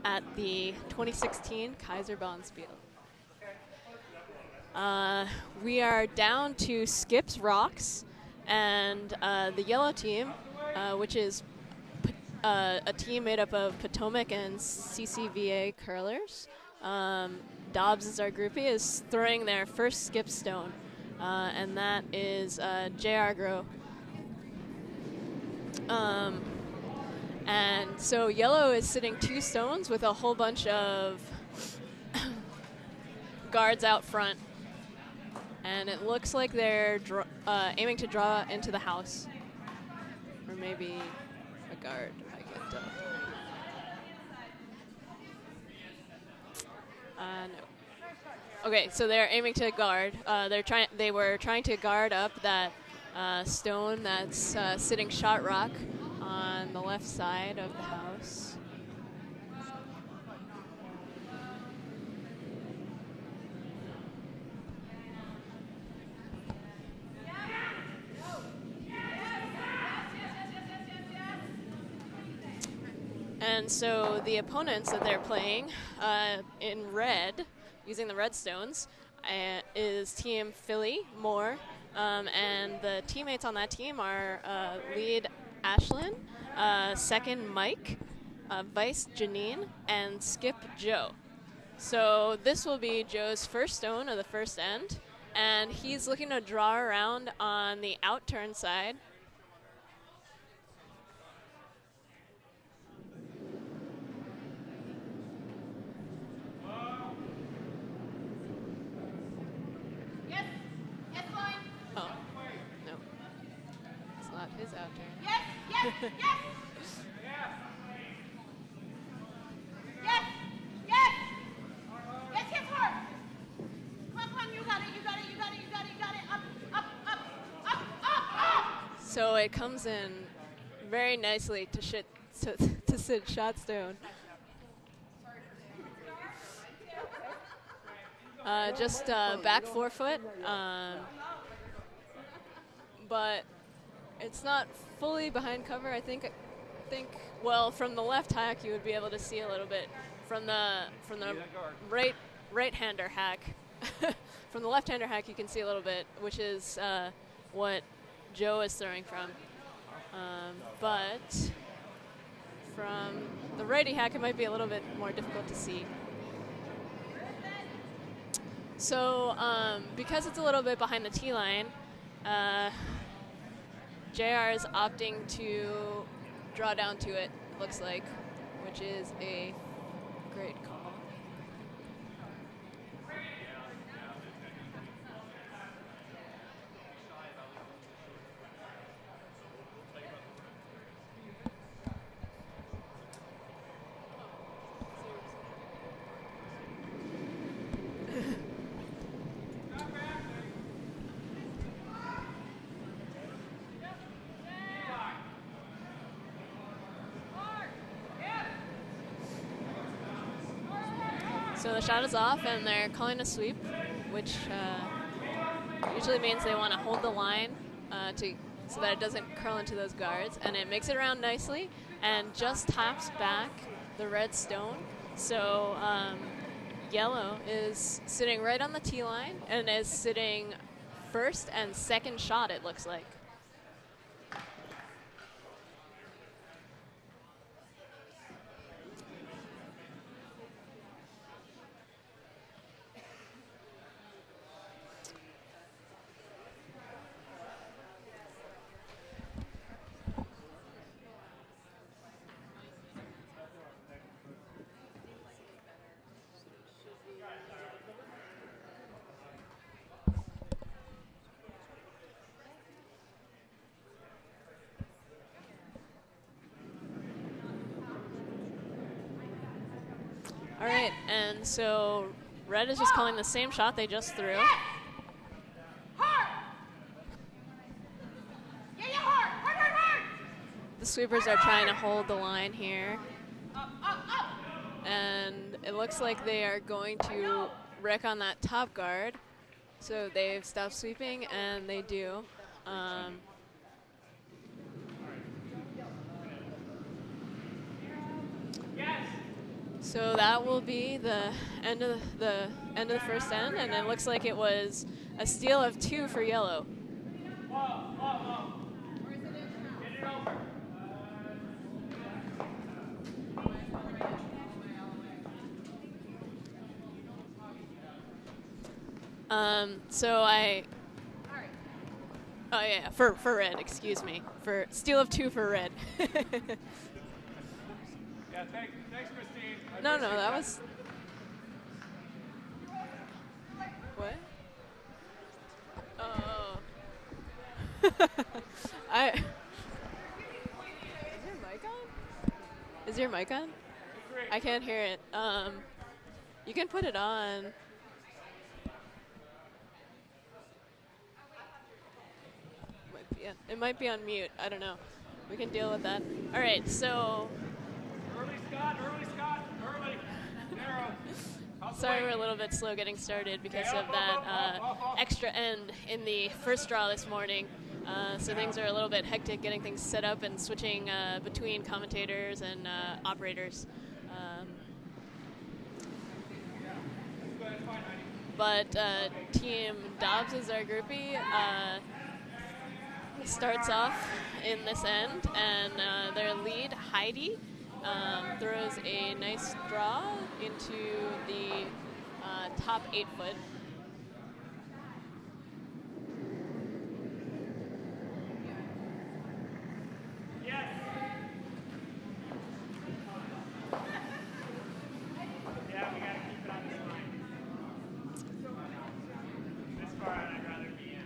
at the 2016 Kayser Bonspiel. We are down to skips, rocks, and the yellow team, which is a team made up of Potomac and CCVA curlers. Dobbs is our groupie, is throwing their first skip stone, and that is J.R. Grow. And so yellow is sitting 2 stones with a whole bunch of guards out front. And it looks like they're aiming to draw into the house. Or maybe a guard. I can't tell. No. Okay, so they're aiming to guard. They were trying to guard up that stone that's sitting shot rock on the left side of the house. And so the opponents that they're playing in red, using the red stones, is Team Philly, Moore, and the teammates on that team are lead Ashlyn, second Mike, vice Janine, and skip Joe. So this will be Joe's first stone of the first end, and he's looking to draw around on the out turn side. His out turn. Yes, yes, yes. Yes, yes. Yes, hit hard. Come on, you got it, you got it, you got it, you got it, you got it. Up, up, up, up, up, up. So it comes in very nicely to sit shot stone. Just back forefoot, but it's not fully behind cover. I think well, from the left hack you would be able to see a little bit. From the right-hander hack, from the left-hander hack you can see a little bit, which is what Joe is throwing from. But from the righty hack it might be a little bit more difficult to see. So because it's a little bit behind the tee line, JR is opting to draw down to it, looks like, which is a great call. So the shot is off, and they're calling a sweep, which usually means they want to hold the line so that it doesn't curl into those guards. And it makes it around nicely and just taps back the red stone. So yellow is sitting right on the tee line and is sitting first and second shot, it looks like. All right, and so red is just calling the same shot they just threw. The sweepers are trying to hold the line here. And it looks like they are going to wreck on that top guard. So they've stopped sweeping, and they do. So that will be the end of the first end, and it looks like it was a steal of 2 for yellow. Oh yeah, for red, excuse me. For steal of 2 for red. Yeah, thanks Christine. No, that was. What? Oh. Is your mic on? I can't hear it. You can put it on. It might be on mute. I don't know. We can deal with that. All right, so. Early Scott. Narrow. Sorry we're a little bit slow getting started because of that extra end in the first draw this morning. So things are a little bit hectic getting things set up and switching between commentators and operators. But Team Dobbs is our groupie. Starts off in this end, and their lead, Heidi, throws a nice draw into the top 8 foot. Yes. Yeah, we gotta keep it on this line. This far out, I'd rather be in.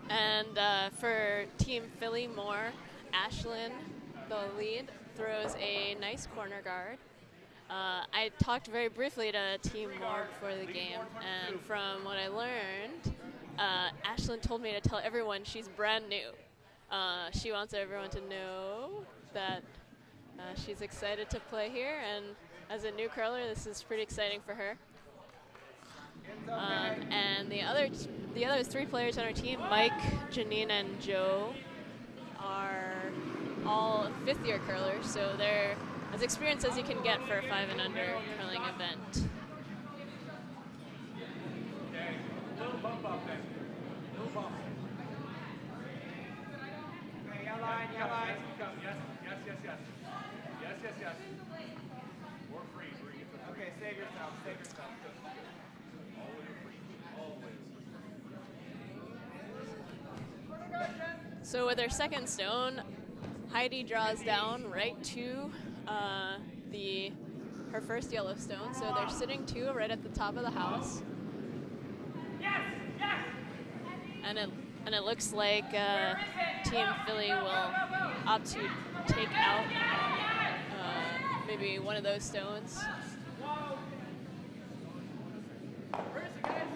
And for Team Philly Moore, Ashlyn, the lead, throws a nice corner guard. I talked very briefly to Team Moore before the game, and from what I learned, Ashlyn told me to tell everyone she's brand new. She wants everyone to know that she's excited to play here, and as a new curler, this is pretty exciting for her. And the other 3 players on our team, Mike, Janine, and Joe, are all 5th-year curlers, so they're as experienced as you can get for a 5 and under curling event. Okay, little bump up then. Little bump. Okay, yellow line. Yes. Or freeze. Okay, save yourself. So with her second stone, Heidi draws down right to her first yellow stone. So they're sitting 2 right at the top of the house. Yes. And it looks like Team Philly will opt to take out maybe one of those stones. Where is it, guys?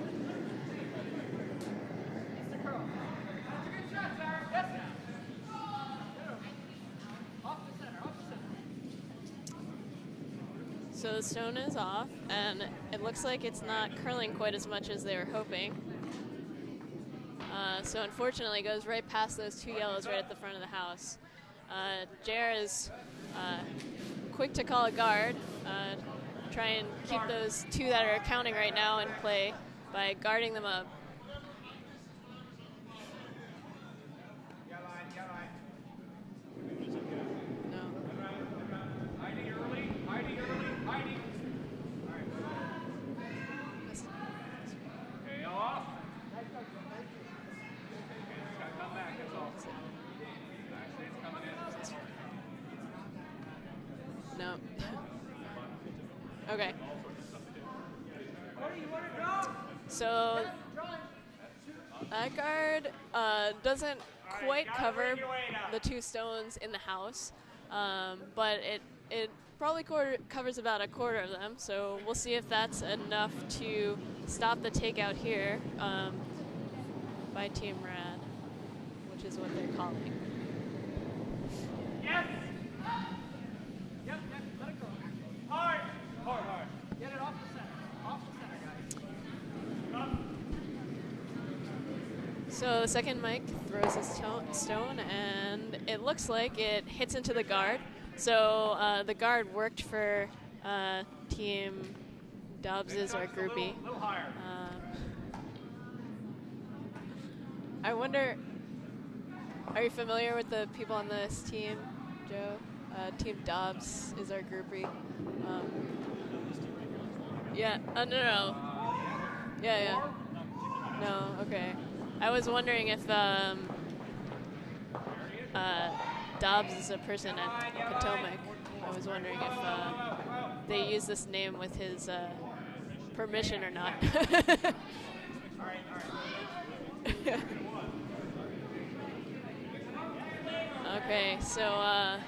Mr. Curl. That's a good shot, Sarah. Yes. Off the center. So the stone is off, and it looks like it's not curling quite as much as they were hoping. So unfortunately, it goes right past those 2 yellows right at the front of the house. JR is quick to call a guard, try and keep those 2 that are counting right now in play by guarding them up. No. Heidi early. Okay, off. Come back, that's all. Actually, it's coming in. No. Okay. So that guard doesn't quite cover the 2 stones in the house, but it probably covers about a quarter of them. So we'll see if that's enough to stop the takeout here by Team Rad, which is what they're calling. Yes. Yep, let it go. Hard. Get it off the center, guys. Up. So the second Mike throws throws his stone, and it looks like it hits into the guard. So the guard worked for Team Dobbs or Groupie. A little higher. I wonder, are you familiar with the people on this team, Joe? Team Dobbs is our Groupie. Yeah, no. Yeah. No, okay. I was wondering if Dobbs is a person at Potomac. I was wondering if they use this name with his permission or not. Okay, so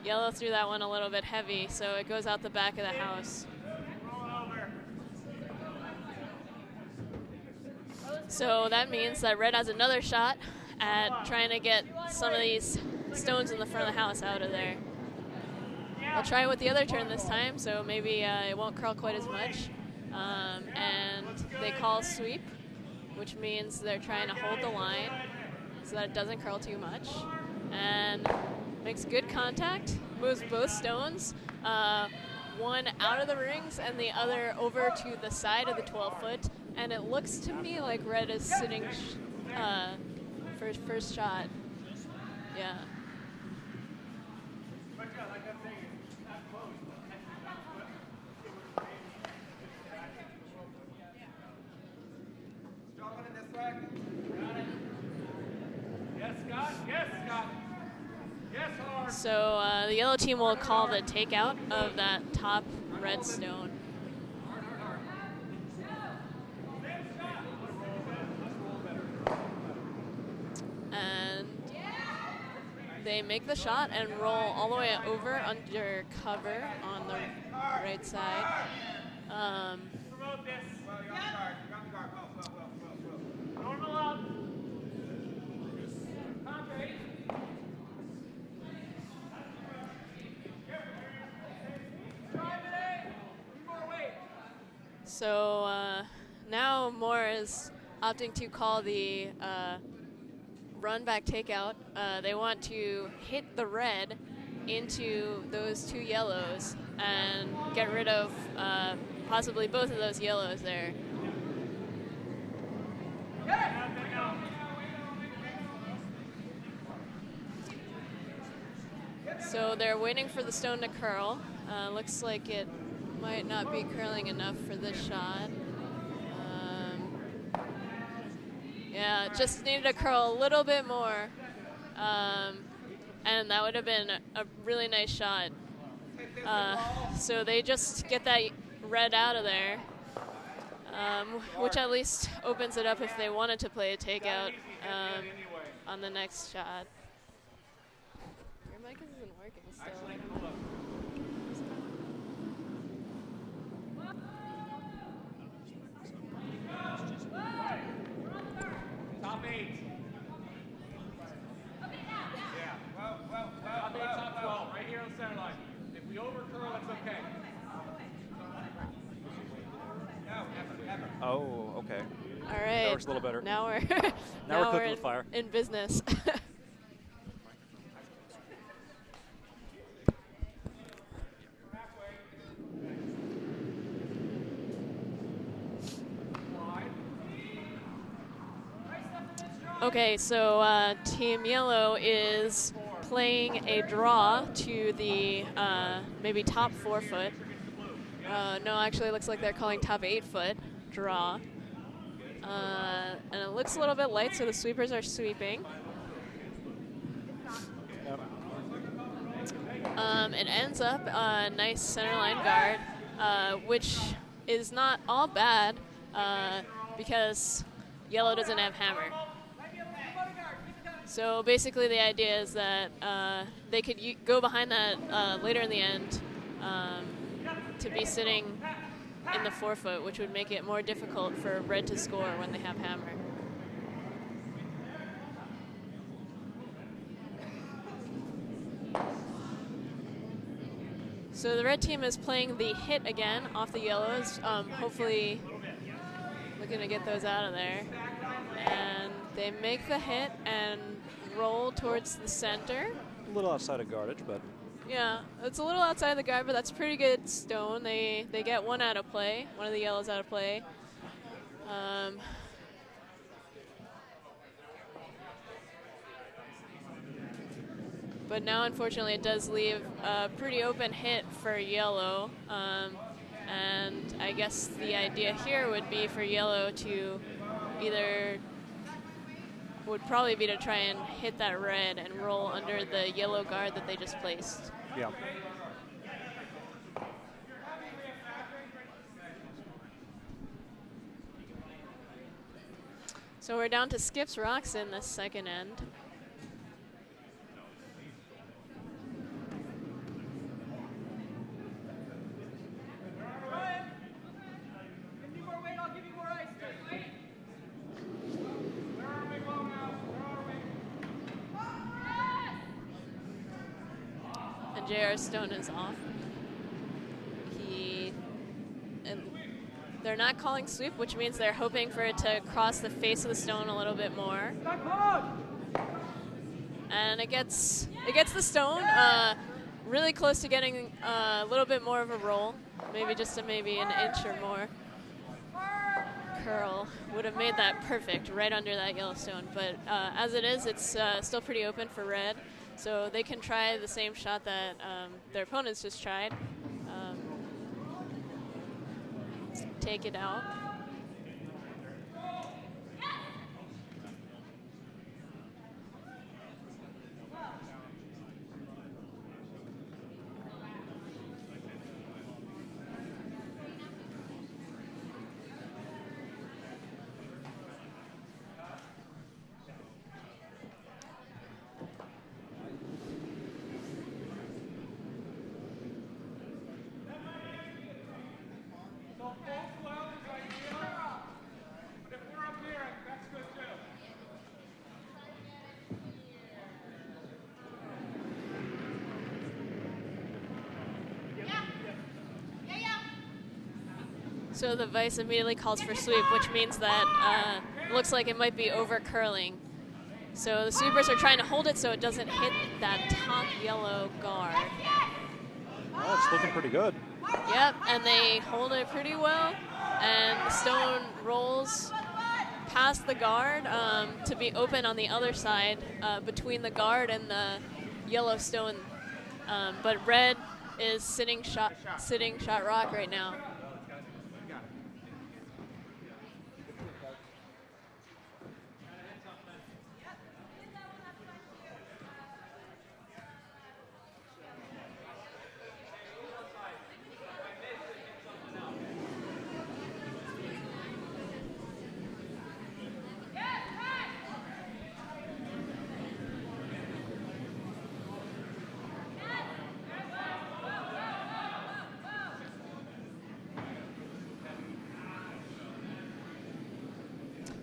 yellow threw that one a little bit heavy, so it goes out the back of the house. So that means that red has another shot at trying to get some of these stones in the front of the house out of there. I'll try it with the other turn this time, so maybe it won't curl quite as much. And they call sweep, which means they're trying to hold the line so that it doesn't curl too much. And makes good contact, moves both stones, one out of the rings and the other over to the side of the 12-foot. And it looks to me like red is sitting for his first shot. Yeah. So the yellow team will call the takeout of that top red stone. And they make the shot and roll all the way over under cover on the right side. So now Moore is opting to call the run back takeout. They want to hit the red into those two yellows and get rid of possibly both of those yellows there. So they're waiting for the stone to curl. Looks like it might not be curling enough for this shot. Yeah, just needed to curl a little bit more. And that would have been a really nice shot. So they just get that red out of there, which at least opens it up if they wanted to play a takeout on the next shot. Your mic isn't working still. Top 8. Yeah. Well. Top 8, top 12, right here on the center line. If we over curl, it's okay. Oh, okay. All right. That works a little better. Now we're now we're cooking with fire. In business. Okay, so Team Yellow is playing a draw to the maybe top 4-foot. No, actually it looks like they're calling top 8-foot draw. And it looks a little bit light, so the sweepers are sweeping. Yep. It ends up a nice centerline guard, which is not all bad because yellow doesn't have hammer. So basically the idea is that they could go behind that later in the end to be sitting in the 4-foot, which would make it more difficult for red to score when they have hammer. So the red team is playing the hit again off the yellows, hopefully looking to get those out of there. And They make the hit and roll towards the center. A little outside of guardage, but yeah, it's a little outside the guard, but that's pretty good stone. They get one out of play, one of the yellows out of play. But now, unfortunately, it does leave a pretty open hit for yellow. And I guess the idea here would be for yellow to would probably be to try and hit that red and roll under the yellow guard that they just placed. yeah. So we're down to skips rocks in the second end. JR Stone is off. They're not calling sweep, which means they're hoping for it to cross the face of the stone a little bit more. And it gets the stone really close to getting a little bit more of a roll, maybe just maybe an inch or more. Curl would have made that perfect right under that yellow stone, but as it is, it's still pretty open for red. So they can try the same shot that their opponents just tried. Take it out. So the vice immediately calls for sweep, which means that looks like it might be over curling. So the sweepers are trying to hold it so it doesn't hit that top yellow guard. Well, it's looking pretty good. Yep, and they hold it pretty well, and the stone rolls past the guard to be open on the other side between the guard and the yellow stone. But red is sitting shot rock right now.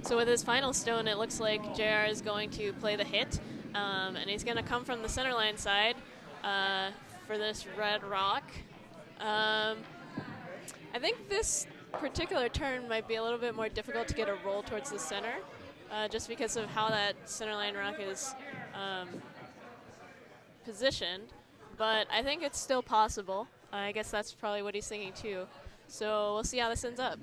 So with his final stone, it looks like JR is going to play the hit, and he's going to come from the center line side for this red rock. I think this particular turn might be a little bit more difficult to get a roll towards the center, just because of how that center line rock is positioned. But I think it's still possible. I guess that's probably what he's thinking too. So we'll see how this ends up.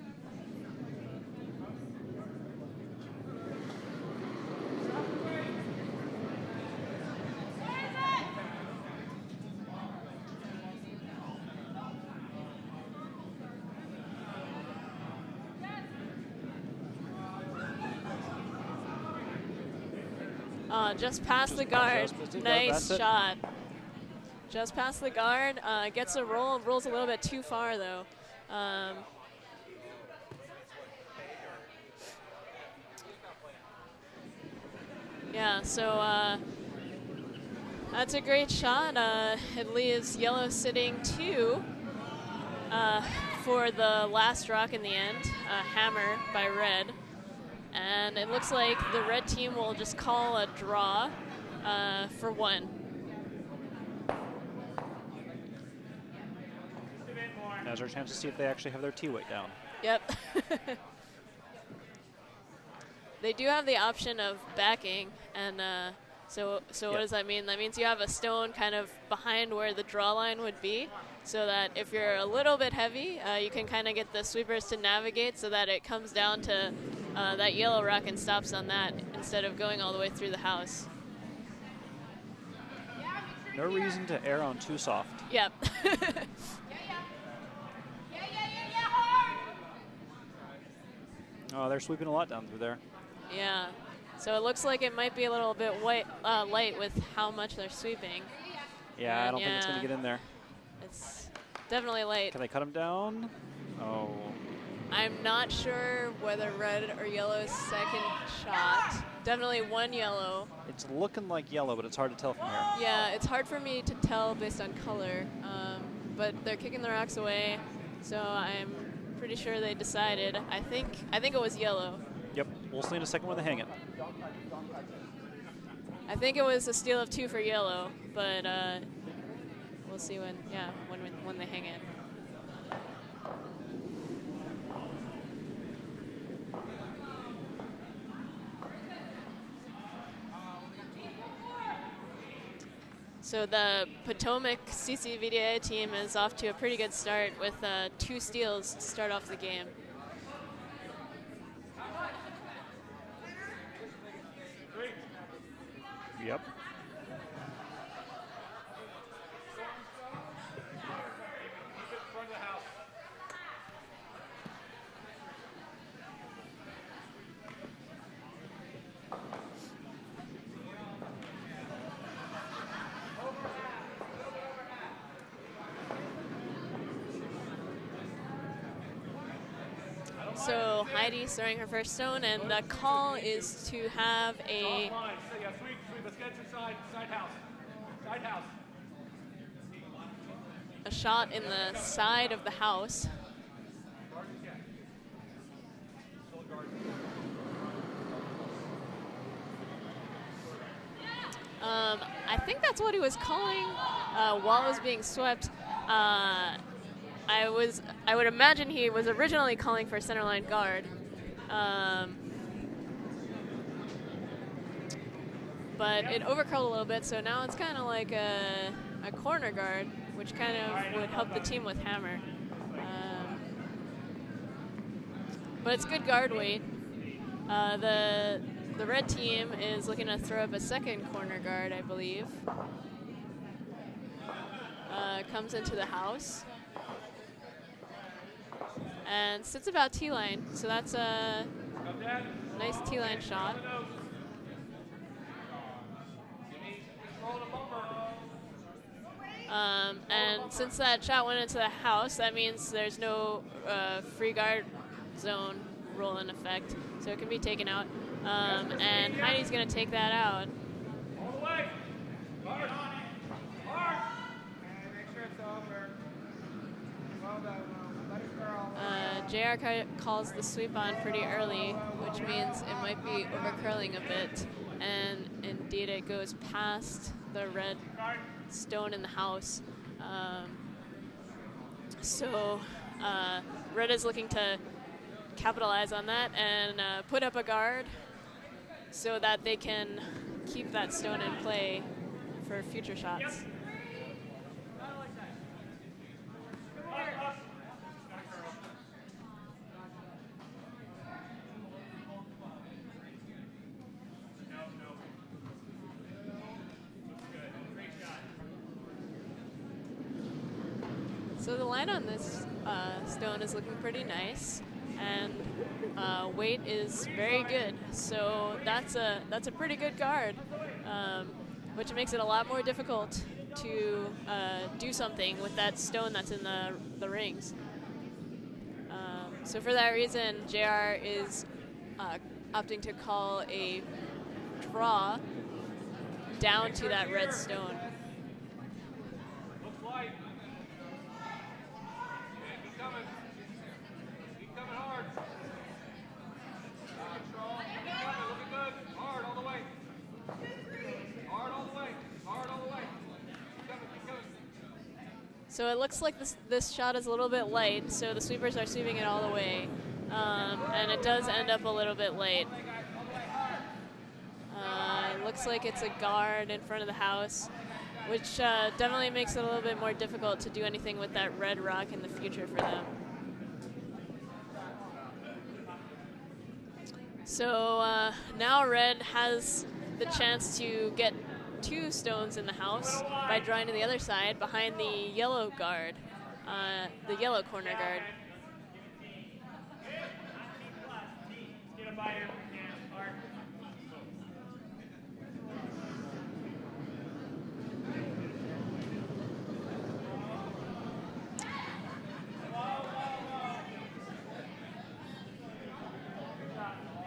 Just past the guard. Nice shot. Just past the guard. Gets a roll. Rolls a little bit too far, though. Yeah, so that's a great shot. It leaves yellow sitting 2 for the last rock in the end. Hammer by red. And it looks like the red team will just call a draw for 1. Now's our chance to see if they actually have their T weight down. Yep. they do have the option of backing, and so what does that mean? That means you have a stone kind of behind where the draw line would be, so that if you're a little bit heavy, you can kind of get the sweepers to navigate so that it comes down to that yellow rack and stops on that instead of going all the way through the house. No reason to err on too soft. Yep. Oh, they're sweeping a lot down through there. Yeah. So it looks like it might be a little bit light with how much they're sweeping. Yeah, And I don't think it's going to get in there. It's definitely light. Can they cut him down? Oh. I'm not sure whether red or yellow is second shot. Definitely one yellow. It's looking like yellow, but it's hard to tell from here. Yeah, it's hard for me to tell based on color, but they're kicking the rocks away, so I'm pretty sure they decided. I think it was yellow. Yep, we'll see in a second when they hang it. I think it was a steal of 2 for yellow, but we'll see when they hang it. So the Potomac CCVDA team is off to a pretty good start with 2 steals to start off the game. Yep. So Heidi's throwing her first stone, and the call is to have a shot in the side of the house. I think that's what he was calling while it was being swept. I would imagine he was originally calling for centerline guard. But it overcurled a little bit, so now it's kind of like a corner guard, which kind of would help the team with hammer. But it's good guard weight. The red team is looking to throw up a second corner guard, I believe. Comes into the house. And sits about T-line, so that's a nice T-line shot. And since that shot went into the house, that means there's no free guard zone rule in effect, so it can be taken out. And Heidi's going to take that out. All the way. Hard. Hard. Make sure it's over. Well done. Let it curl. JR calls the sweep on pretty early, which means it might be overcurling a bit. And indeed, it goes past the red stone in the house. So red is looking to capitalize on that and put up a guard so that they can keep that stone in play for future shots. So the line on this stone is looking pretty nice, and weight is very good. So that's a pretty good guard, which makes it a lot more difficult to do something with that stone that's in the rings. So for that reason, JR is opting to call a draw down to that red stone. Looks light. Keep coming. Keep coming hard. Strong. Keep coming. Looking good. Hard all the way. Hard all the way. Hard all the way. Keep coming. Keep coming. So it looks like this shot is a little bit light, so the sweepers are sweeping it all the way. And it does end up a little bit late. looks like it's a guard in front of the house, which definitely makes it a little bit more difficult to do anything with that red rock in the future for them. So now red has the chance to get 2 stones in the house by drawing to the other side behind the yellow guard, the yellow corner guard.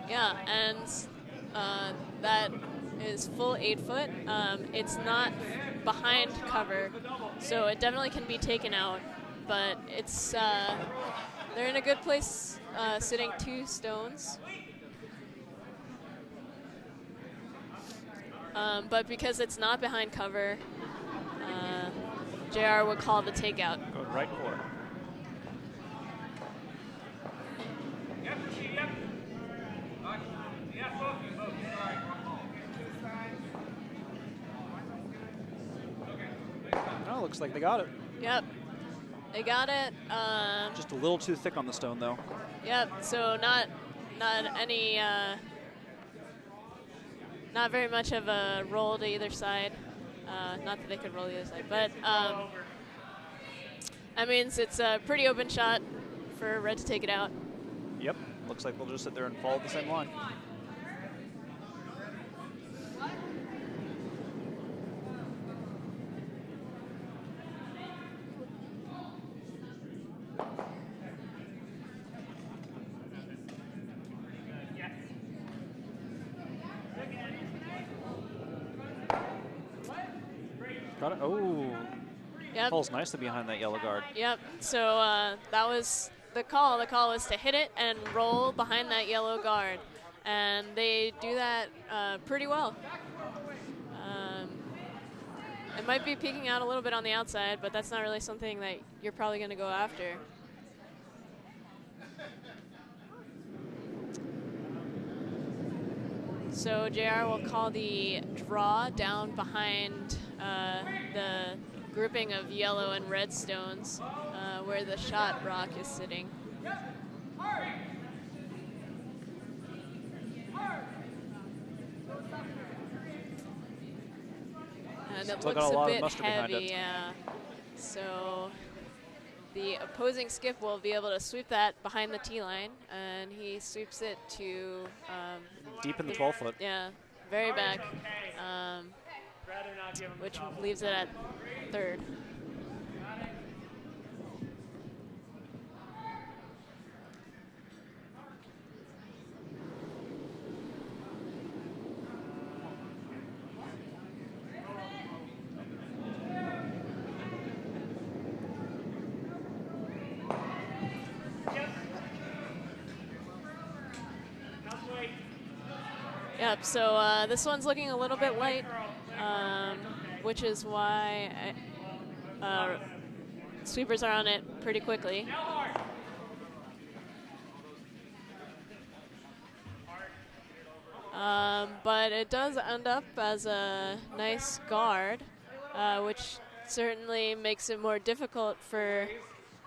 Yeah, and that is full 8 foot. It's not behind cover, so it definitely can be taken out, but it's they're in a good place sitting 2 stones. But because it's not behind cover, JR would call the takeout. Go right corner. Oh, looks like they got it. Yep, they got it. Just a little too thick on the stone, though. Yep. So not any, not very much of a roll to either side. Not that they could roll the other side, but that means it's a pretty open shot for red to take it out. Yep. Looks like they'll just sit there and follow the same line. Got it. Oh. Yep. Falls nicely behind that yellow guard. Yep. So that was the call. The call was to hit it and roll behind that yellow guard, and they do that pretty well. It might be peeking out a little bit on the outside, but that's not really something that you're probably going to go after. So JR will call the draw down behind the grouping of yellow and red stones where the shot rock is sitting. And it looks a bit heavy, yeah. So the opposing skip will be able to sweep that behind the tee line, and he sweeps it to deep in the 12 foot. Yeah, very back, which leaves it at 3rd. Yep, so this one's looking a little bit light, which is why sweepers are on it pretty quickly. But it does end up as a nice guard, which certainly makes it more difficult for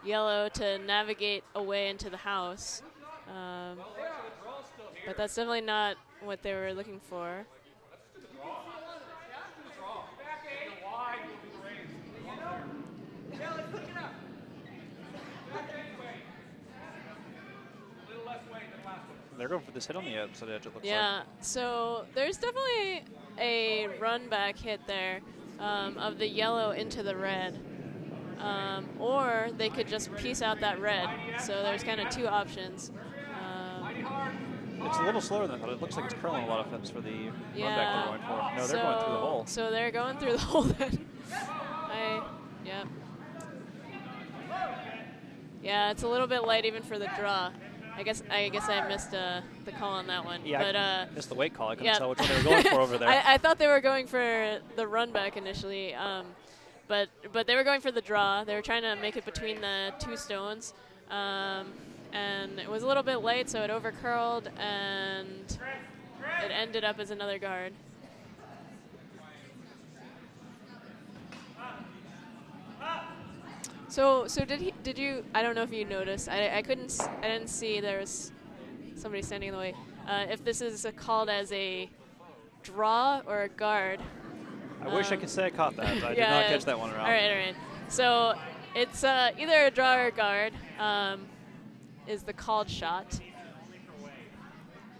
yellow to navigate away into the house. But that's definitely not what they were looking for. They're going for this hit on the outside edge, it looks like. Yeah, so there's definitely a run back hit there of the yellow into the red. Or they could just piece out that red. So there's kind of 2 options. It's a little slower than I thought. It looks like it's curling a lot of flips for the run back they're going for. No, they're going through the hole. So they're going through the hole then. Yep. Yeah, it's a little bit light even for the draw. I guess I missed the call on that one. Yeah, but, I missed the weight call. I couldn't tell which one they were going for over there. I thought they were going for the run back initially, but they were going for the draw. They were trying to make it between the 2 stones. And it was a little bit late, so it overcurled, and it ended up as another guard. So did you, I don't know if you noticed, I didn't see there was somebody standing in the way. If this is called as a draw or a guard. I wish I could say I caught that. I did not catch that one around. All right. So it's either a draw or a guard is the called shot.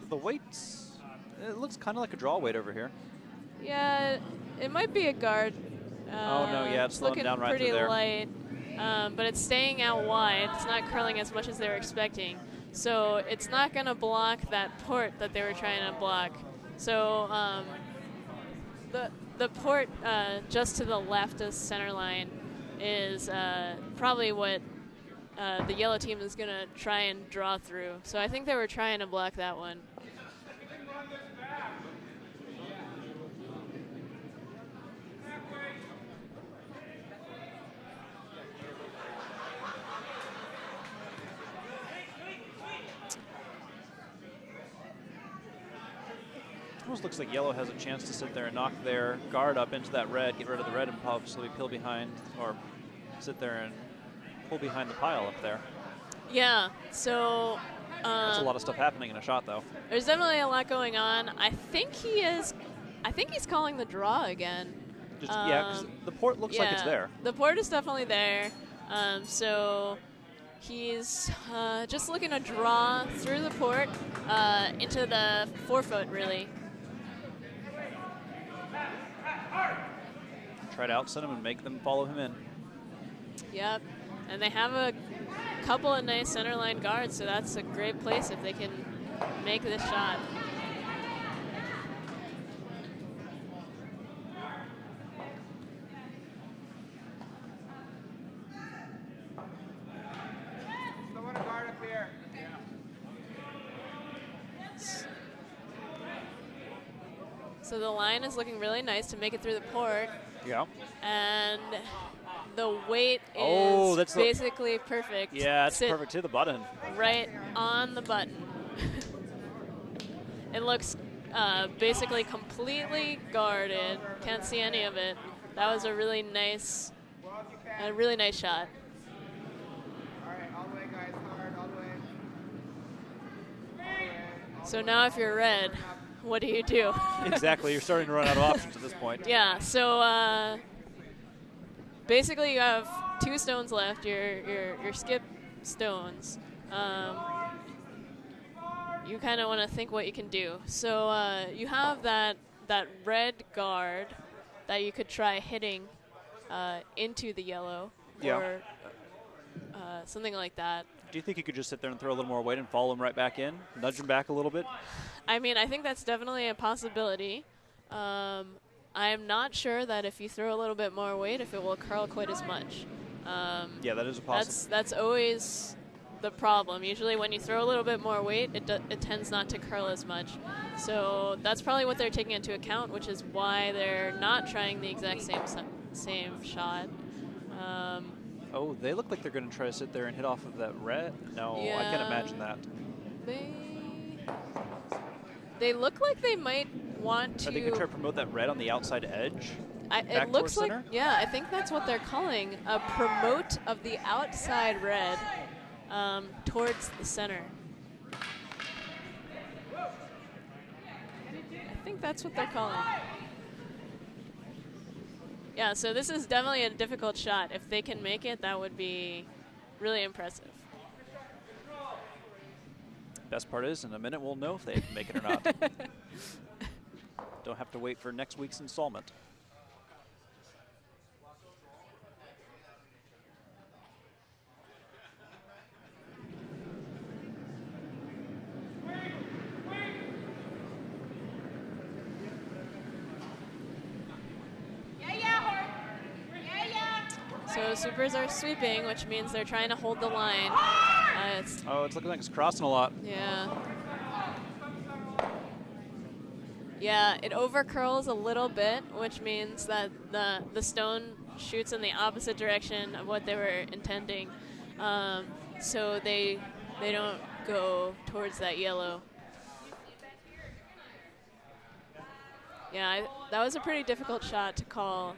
The weights, it looks kind of like a draw weight over here. Yeah, it might be a guard. Oh, no, yeah, it's looking down right pretty through there. light, but it's staying out wide. It's not curling as much as they were expecting. So it's not going to block that port that they were trying to block. So the port just to the left of center line is probably what the yellow team is going to try and draw through. So I think they were trying to block that one. Almost looks like yellow has a chance to sit there and knock their guard up into that red, get rid of the red, and possibly peel behind or sit there and pull behind the pile up there. Yeah, so that's a lot of stuff happening in a shot, though. There's definitely a lot going on. I think he's calling the draw again. Just, yeah, 'cause the port looks like it's there. The port is definitely there. So he's just looking to draw through the port into the forefoot, really. Try to outsend him and make them follow him in. Yep, and they have a couple of nice center line guards, so that's a great place if they can make this shot. Someone to guard up here. So the line is looking really nice to make it through the port. Yeah. And the weight is that's basically perfect. Yeah, it's perfect to the button. Right on the button. It looks basically completely guarded. Can't see any of it. That was a really nice shot. All right, all the way, guys. Hard, all the way. So now if you're red, what do you do? Exactly, you're starting to run out of options at this point. Yeah, so basically you have 2 stones left, your skip stones. You kind of want to think what you can do. So you have that red guard that you could try hitting into the yellow, or something like that. Do you think you could just sit there and throw a little more weight and follow him right back in, nudge him back a little bit? I mean, I think that's definitely a possibility. I'm not sure that if you throw a little bit more weight, if it will curl quite as much. Yeah, that is a possibility. That's always the problem. Usually when you throw a little bit more weight, it tends not to curl as much. So that's probably what they're taking into account, which is why they're not trying the exact same shot. Oh, they look like they're going to try to sit there and hit off of that red. No, yeah, I can't imagine that. They look like they might want to. Are they going to try to promote that red on the outside edge? It looks like, yeah, I think that's what they're calling a promote of the outside red towards the center. I think that's what they're calling. Yeah, so this is definitely a difficult shot. If they can make it, that would be really impressive. Best part is, in a minute, we'll know if they can make it or not. Don't have to wait for next week's installment. So supers are sweeping, which means they're trying to hold the line. It's looking like it's crossing a lot. Yeah. Yeah, it overcurls a little bit, which means that the stone shoots in the opposite direction of what they were intending. So they don't go towards that yellow. Yeah, that was a pretty difficult shot to call.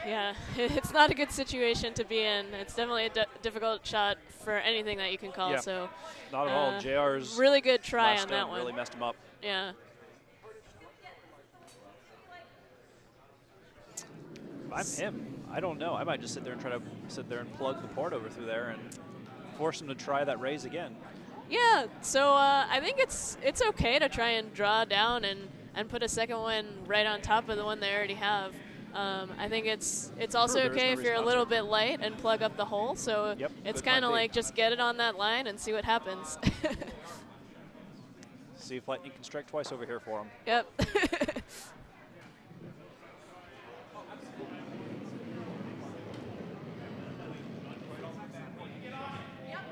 Yeah, it's not a good situation to be in. It's definitely a difficult shot for anything that you can call. Yeah. So Not at all. JR's really good try last on that stone one. really messed him up. Yeah. If I'm him, I don't know. I might just sit there and try to sit there and plug the port over through there and force him to try that raise again. Yeah, so I think it's okay to try and draw down and put a second one right on top of the one they already have. I think it's also Sure, okay no if you're a reason little not to. bit light and plug up the hole. So Yep, it's good plan kind of B. like just get it on that line and see what happens. See if lightning can strike twice over here for him. Yep. Yep,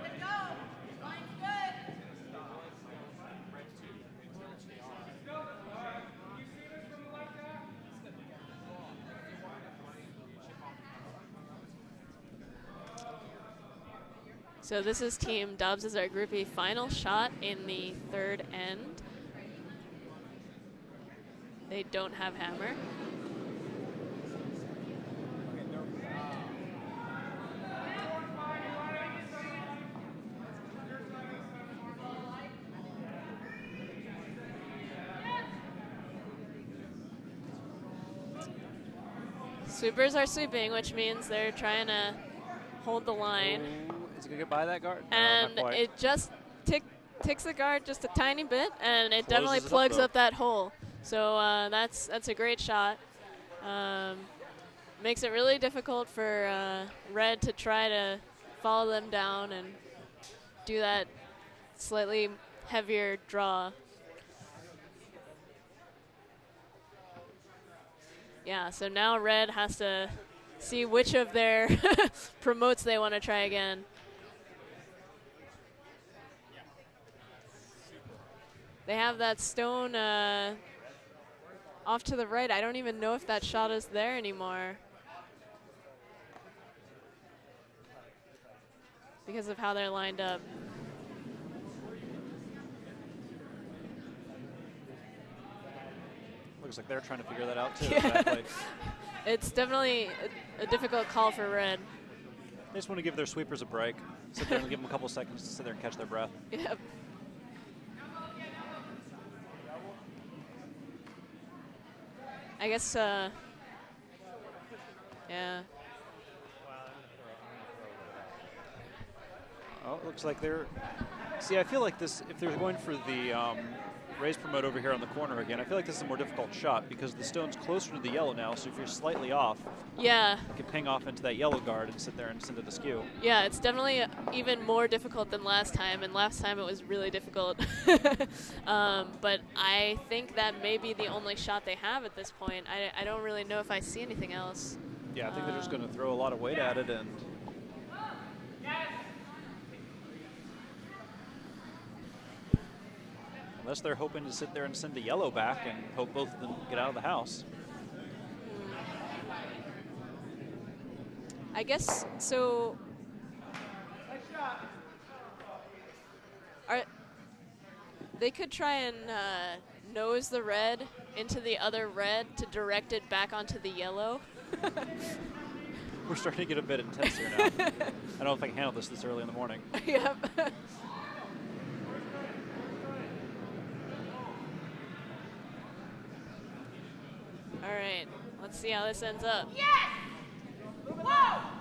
let's go. Line's good. So this is Team Dobbs as our groupie final shot in the third end. They don't have hammer. Sweepers are sweeping, which means they're trying to hold the line. Oh, is he going to get by that guard? And no, not quite. it just ticks the guard just a tiny bit, and it Closes definitely it up, plugs though. up that hole. So that's a great shot. Makes it really difficult for Red to try to follow them down and do that slightly heavier draw. Yeah, so now Red has to see which of their promotes they want to try again. They have that stone off to the right. I don't even know if that shot is there anymore because of how they're lined up. Looks like they're trying to figure that out too. Yeah. Exactly. It's definitely a difficult call for Red. They just want to give their sweepers a break. Sit there and give them a couple seconds to sit there and catch their breath. Yep. I guess, yeah. Oh, it looks like they're... See, I feel like this, if they're going for the raise promote over here on the corner again, I feel like this is a more difficult shot because the stone's closer to the yellow now, so if you're slightly off, Yeah. you can ping off into that yellow guard and sit there and send it askew. Yeah, it's definitely even more difficult than last time, and last time it was really difficult. But I think that may be the only shot they have at this point. I don't really know if I see anything else. Yeah, I think they're just going to throw a lot of weight at it and... Unless they're hoping to sit there and send the yellow back and hope both of them get out of the house. I guess, so... They could try and nose the red into the other red to direct it back onto the yellow. We're starting to get a bit intense here now. I don't know if I can handle this early in the morning. Yep. All right, let's see how this ends up. Yes! Whoa!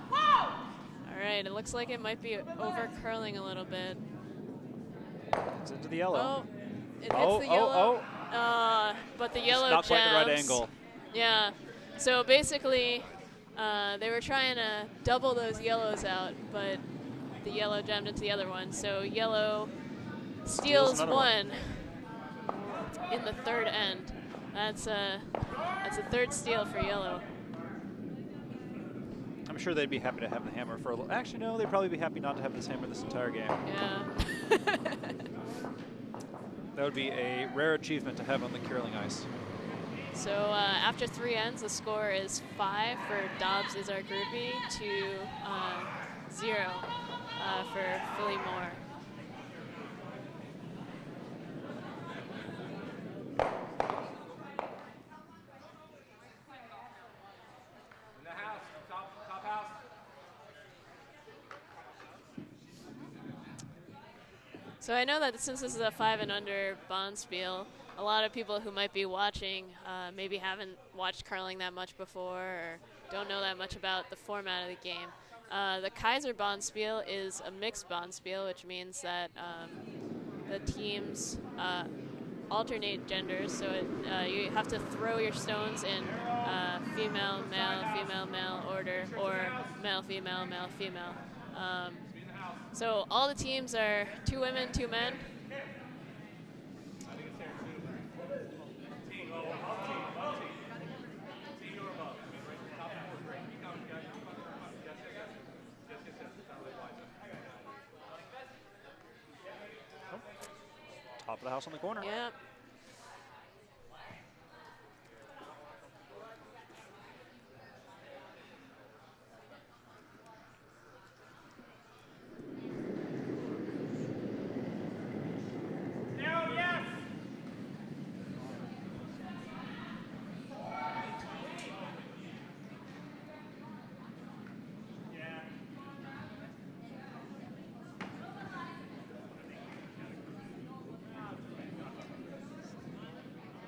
Whoa! All right, it looks like it might be over curling a little bit. It's into the yellow. Oh, it hits the yellow. But the yellow Not quite the right jams. angle. Yeah. So basically, they were trying to double those yellows out, but the yellow jammed into the other one. So yellow steals another one in the third end. That's a third steal for yellow. I'm sure they'd be happy to have the hammer for a little. Actually, no, they'd probably be happy not to have this hammer this entire game. Yeah. That would be a rare achievement to have on the curling ice. So after 3 ends, the score is 5 for Dobbs is our groupie to 0 for Philly Moore. In the house. So I know that since this is a 5 and under Bonspiel, a lot of people who might be watching maybe haven't watched curling that much before or don't know that much about the format of the game. The Kayser Bonspiel is a mixed Bonspiel, which means that the teams alternate genders. So you have to throw your stones in female, male order, or male, female, male, female. So all the teams are 2 women, 2 men. Top of the house on the corner. Yep.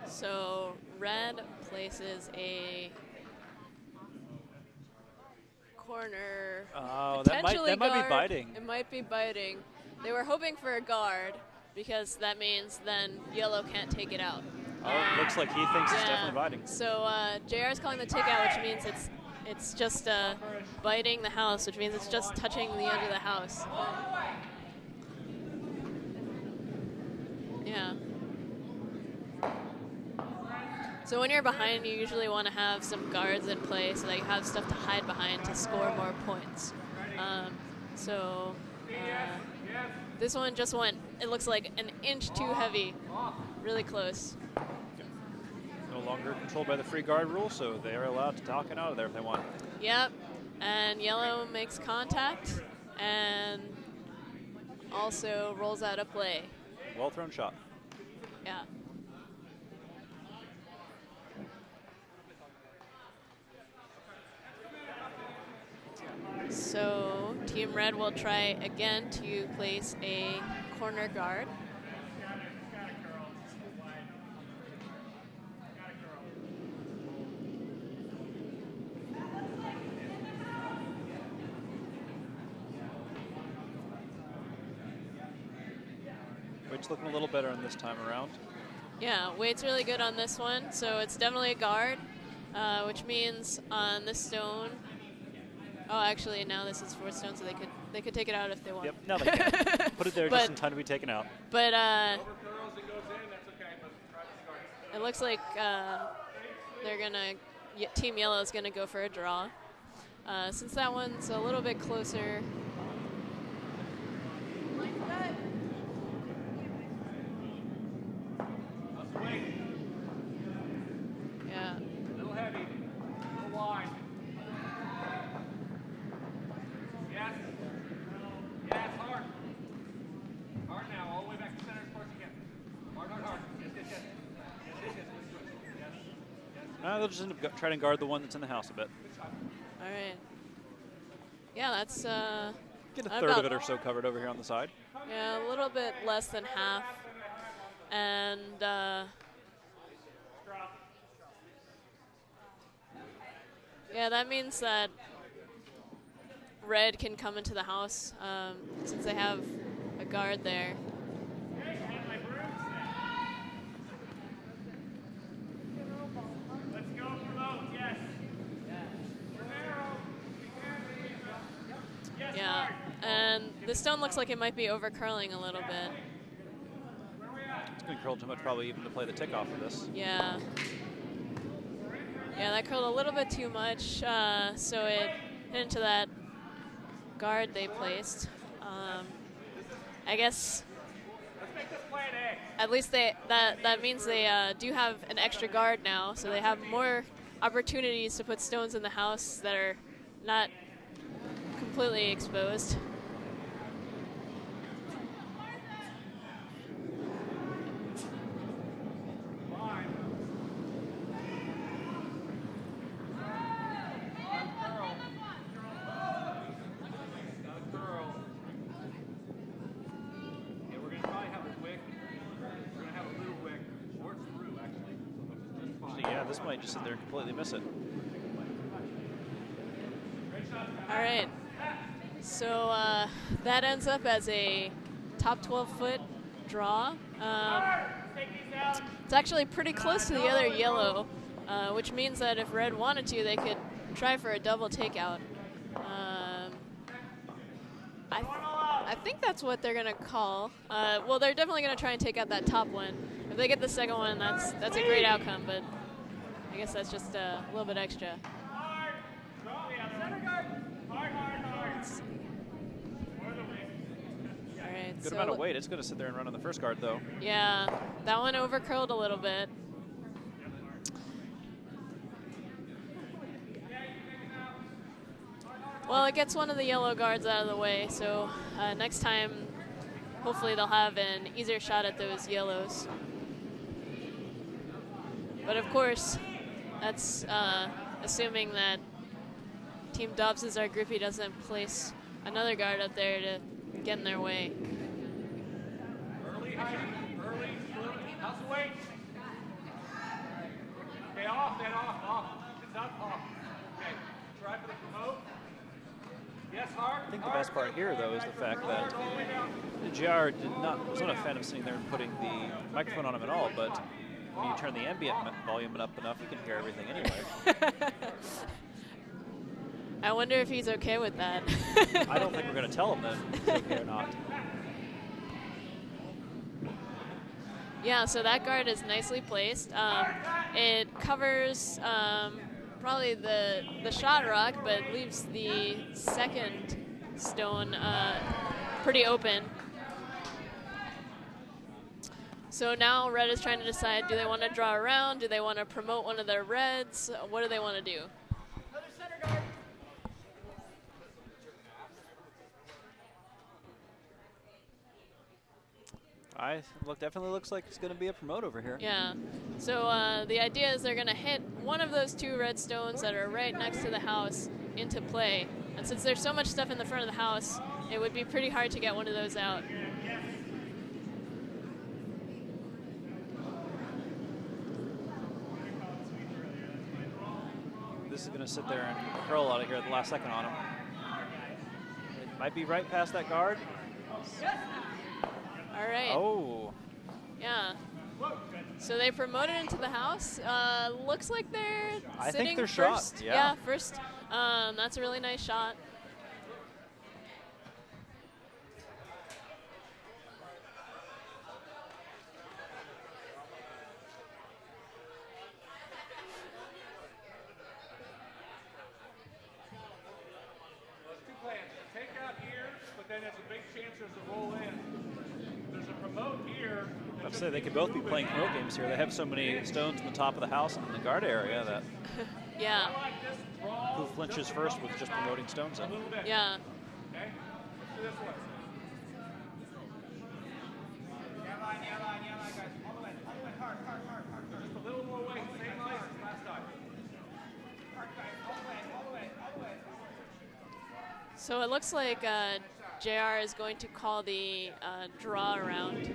So red places a corner. Oh, that might be biting. It might be biting. They were hoping for a guard because that means then yellow can't take it out. Oh, it looks like he thinks it's definitely biting. So JR is calling the tick out, which means it's just biting the house, which means it's just touching the edge of the house. Yeah. So when you're behind, you usually want to have some guards in place so that you have stuff to hide behind to score more points. This one just went, it looks like an inch too heavy, really close. No longer controlled by the free guard rule, so they are allowed to talk it out of there if they want. Yep, and yellow makes contact and also rolls out a play. Well thrown shot. Yeah. So Team Red will try again to place a corner guard. Wade's looking a little better in this time around. Yeah, Wade's really good on this one, so it's definitely a guard, which means on this stone. Oh, actually, now this is 4 stones, so they could take it out if they want. Yep, no, they can. Put it there just in time to be taken out. But it looks like they're gonna. Team Yellow is gonna go for a draw, since that one's a little bit closer. Yeah. A little heavy, a little wide. Yes. Yes, hard. Hard now, all the way back to center as far as you can. Hard, hard, hard. Yes, yes, yes. Yes, yes, yes. Yes, yes. They'll just end up trying to guard the one that's in the house a bit. All right. Yeah, that's Get a third of it or so covered over here on the side. yeah, a little bit less than half, and yeah, that means that Red can come into the house since they have a guard there. Let's go for those, yes. Yeah, and the stone looks like it might be over curling a little bit. It's going to curl too much probably even to play the tick off of this. Yeah. Yeah, that curled a little bit too much, so it hit into that guard they placed. I guess at least that means they do have an extra guard now, so they have more opportunities to put stones in the house that are not completely exposed. this might just sit there and completely miss it. All right. So that ends up as a top 12-foot draw. It's actually pretty close to the other yellow, which means that if red wanted to, they could try for a double takeout. I think that's what they're gonna call. Well, they're definitely gonna try and take out that top one. If they get the second one, that's a great outcome. But I guess that's just a little bit extra. All right. Good amount of weight. It's gonna sit there and run on the first guard though. Yeah, that one over curled a little bit. Well, it gets one of the yellow guards out of the way, so next time, hopefully they'll have an easier shot at those yellows. But of course, that's assuming that Team Dobbs' our groupie doesn't place another guard up there to get in their way. Early, how's the weight? Okay, off, then off. It's up, off. Okay, try for the promote. Yes, hard. I think the best part here, though, is the fact that JR was not a fan of sitting there and putting the microphone on him at all, but when you turn the ambient volume up enough, you can hear everything anyway. I wonder if he's okay with that. I don't think we're going to tell him that it's okay or not. Yeah, so that guard is nicely placed. It covers probably the shot rock, but leaves the second stone pretty open. So now red is trying to decide, do they want to draw around? Do they want to promote one of their reds? What do they want to do? Definitely looks like it's going to be a promote over here. Yeah. So the idea is they're going to hit one of those two red stones that are right next to the house into play. And since there's so much stuff in the front of the house, it would be pretty hard to get one of those out. This is going to sit there and curl out of here at the last second on him. It might be right past that guard. All right. Oh. Yeah. So they promoted into the house. Looks like they're I sitting think they're first. shot. Yeah. First. That's a really nice shot. There's two plans. Take out here, but then there's a big chance there's a roll in. There's a promote here. I would say they could both be playing promote games here. They have so many stones on the top of the house and in the guard area that Yeah. who flinches first with just promoting stones in. Yeah. Okay? Let's do this one. Just a little more weight. Same ice as last time. So it looks like JR is going to call the draw around.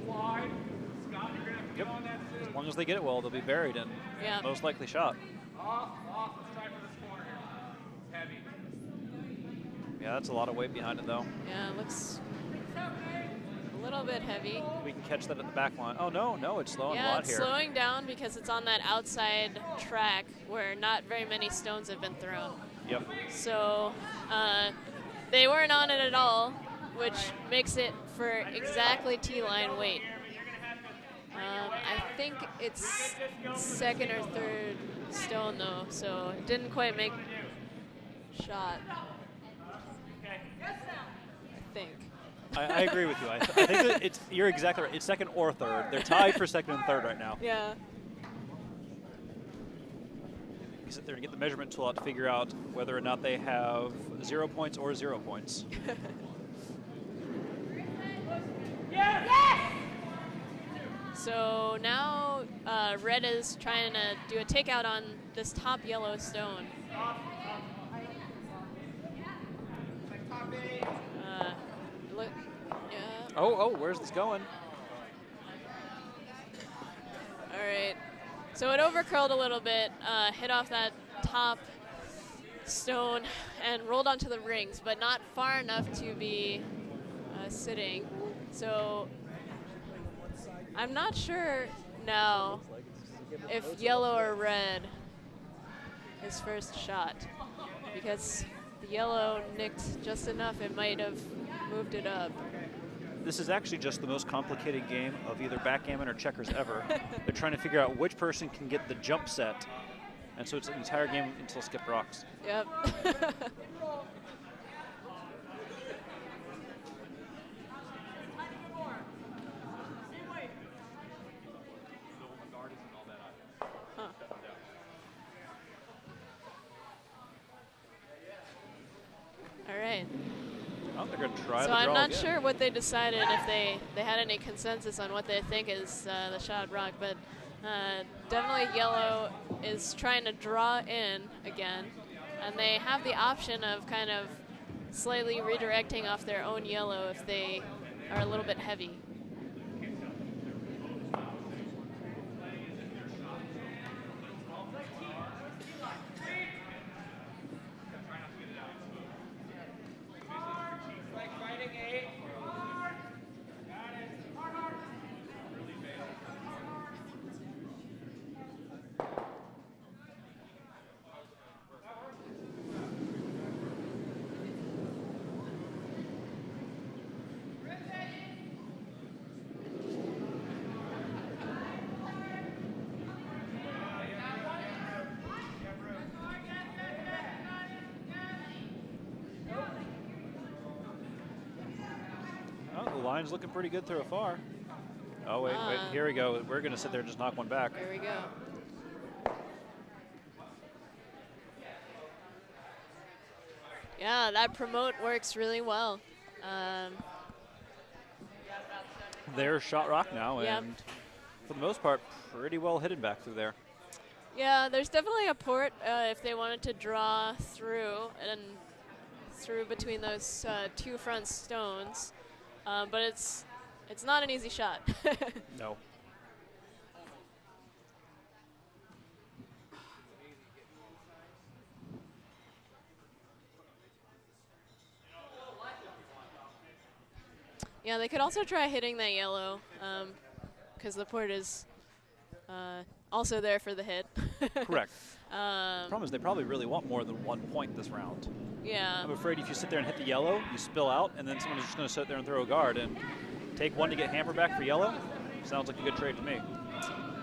Wide. Scott, you're going to have to get on that soon. As long as they get it well, they'll be buried and Yeah. most likely shot. Off. Let's try for this corner here. It's heavy. Yeah, that's a lot of weight behind it, though. Yeah, it looks a little bit heavy. We can catch that at the back line. Oh, no, it's slowing a Yeah, lot it's here. slowing down because it's on that outside track where not very many stones have been thrown. Yep. So they weren't on it at all, which makes it for exactly T-line weight. I think it's second or third stone though, so it didn't quite make shot. I think. I agree with you. I think that you're exactly right. It's second or third. They're tied for second and third right now. Yeah. You sit there and get the measurement tool out to figure out whether or not they have 0 points or 0 points. Yes! So now red is trying to do a takeout on this top yellow stone. Look, yeah. Oh, where's this going? All right. So it overcurled a little bit, hit off that top stone and rolled onto the rings, but not far enough to be sitting. So I'm not sure now if yellow or red his first shot, because the yellow nicked just enough it might have moved it up. This is actually just the most complicated game of either backgammon or checkers ever. They're trying to figure out which person can get the jump set, and so it's an entire game until Skip rocks. Yep. All right. Oh, they're going to try So the draw I'm not again. sure what they decided, if they had any consensus on what they think is the shot rock, but definitely yellow is trying to draw in again, and they have the option of kind of slightly redirecting off their own yellow if they are a little bit heavy. Line's looking pretty good through afar. Oh, wait, here we go. We're going to sit there and just knock one back. Here we go. Yeah, that promote works really well. There's shot rock now, Yep. and for the most part, pretty well hidden back through there. Yeah, there's definitely a port if they wanted to draw through and through between those two front stones. But it's not an easy shot. No. Yeah, they could also try hitting that yellow, because the port is also there for the hit. Correct. The problem is they probably really want more than 1 point this round. Yeah. I'm afraid if you sit there and hit the yellow, you spill out, and then someone's just going to sit there and throw a guard. And take one to get hammer back for yellow? Sounds like a good trade to me.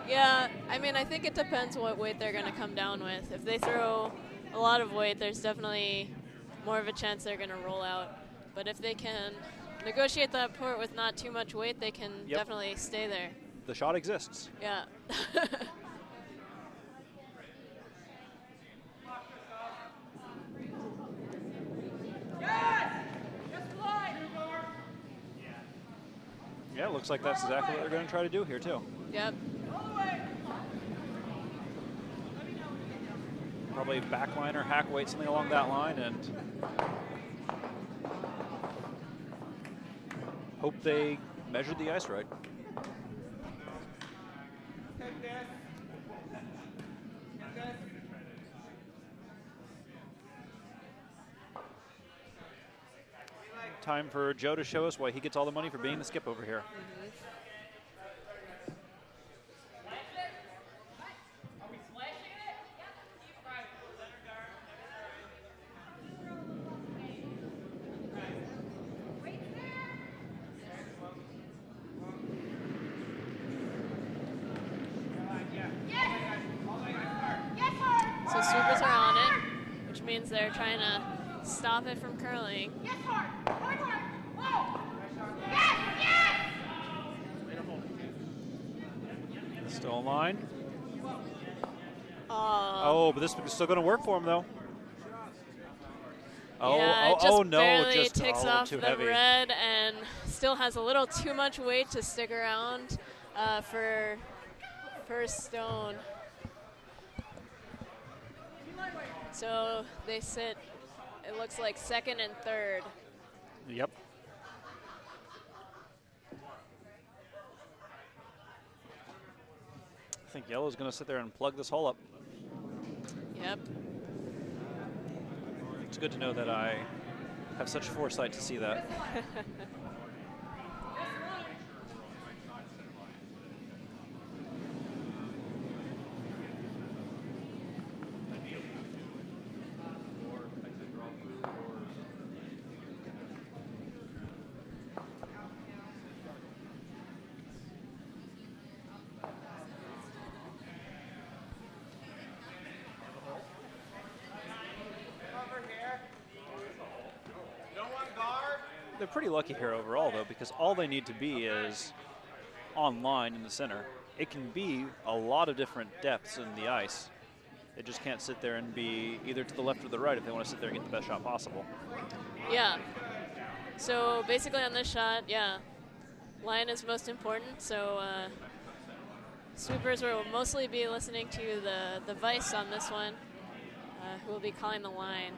Yeah, I mean, I think it depends what weight they're going to come down with. If they throw a lot of weight, there's definitely more of a chance they're going to roll out. But if they can negotiate that port with not too much weight, they can definitely stay there. The shot exists. Yeah. Yeah, it looks like that's exactly what they're going to try to do here, too. Yep. Probably backline or hack weight, something along that line, and hope they measured the ice right. Time for Joe to show us why he gets all the money for being the skip over here. So sweepers are on it, which means they're trying to stop it from curling. Yes, hard. Hard, hard. Whoa. Yes, yes. Still in line. Oh, but this is still going to work for him, though. Yeah, it just oh no, barely just takes off too the heavy. red and still has a little too much weight to stick around for first stone. So they sit, it looks like second and third. Yep. think yellow's going to sit there and plug this hole up. Yep. It's good to know that I have such foresight to see that. They're pretty lucky here overall, though, because all they need to be is online in the center. It can be a lot of different depths in the ice. They just can't sit there and be either to the left or the right if they want to sit there and get the best shot possible. Yeah. So basically on this shot, yeah, line is most important. So sweepers will mostly be listening to the vice on this one, who will be calling the line.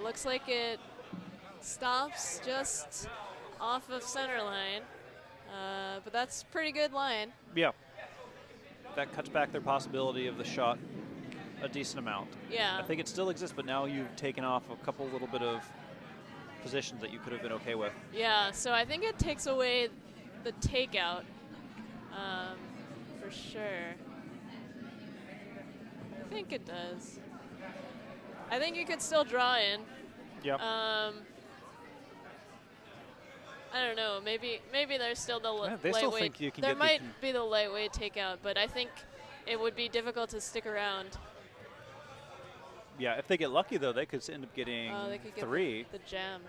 Looks like it stops just off of center line, but that's pretty good line. Yeah. That cuts back their possibility of the shot a decent amount. Yeah. I think it still exists, but now you've taken off a couple little bit of positions that you could have been okay with. Yeah, so I think it takes away the takeout, for sure. I think it does. I think you could still draw in. Yep. I don't know. Maybe there's still the they lightweight. still think you can there get might be the lightweight takeout, but I think it would be difficult to stick around. Yeah, if they get lucky though, they could end up getting They could get 3. the jam.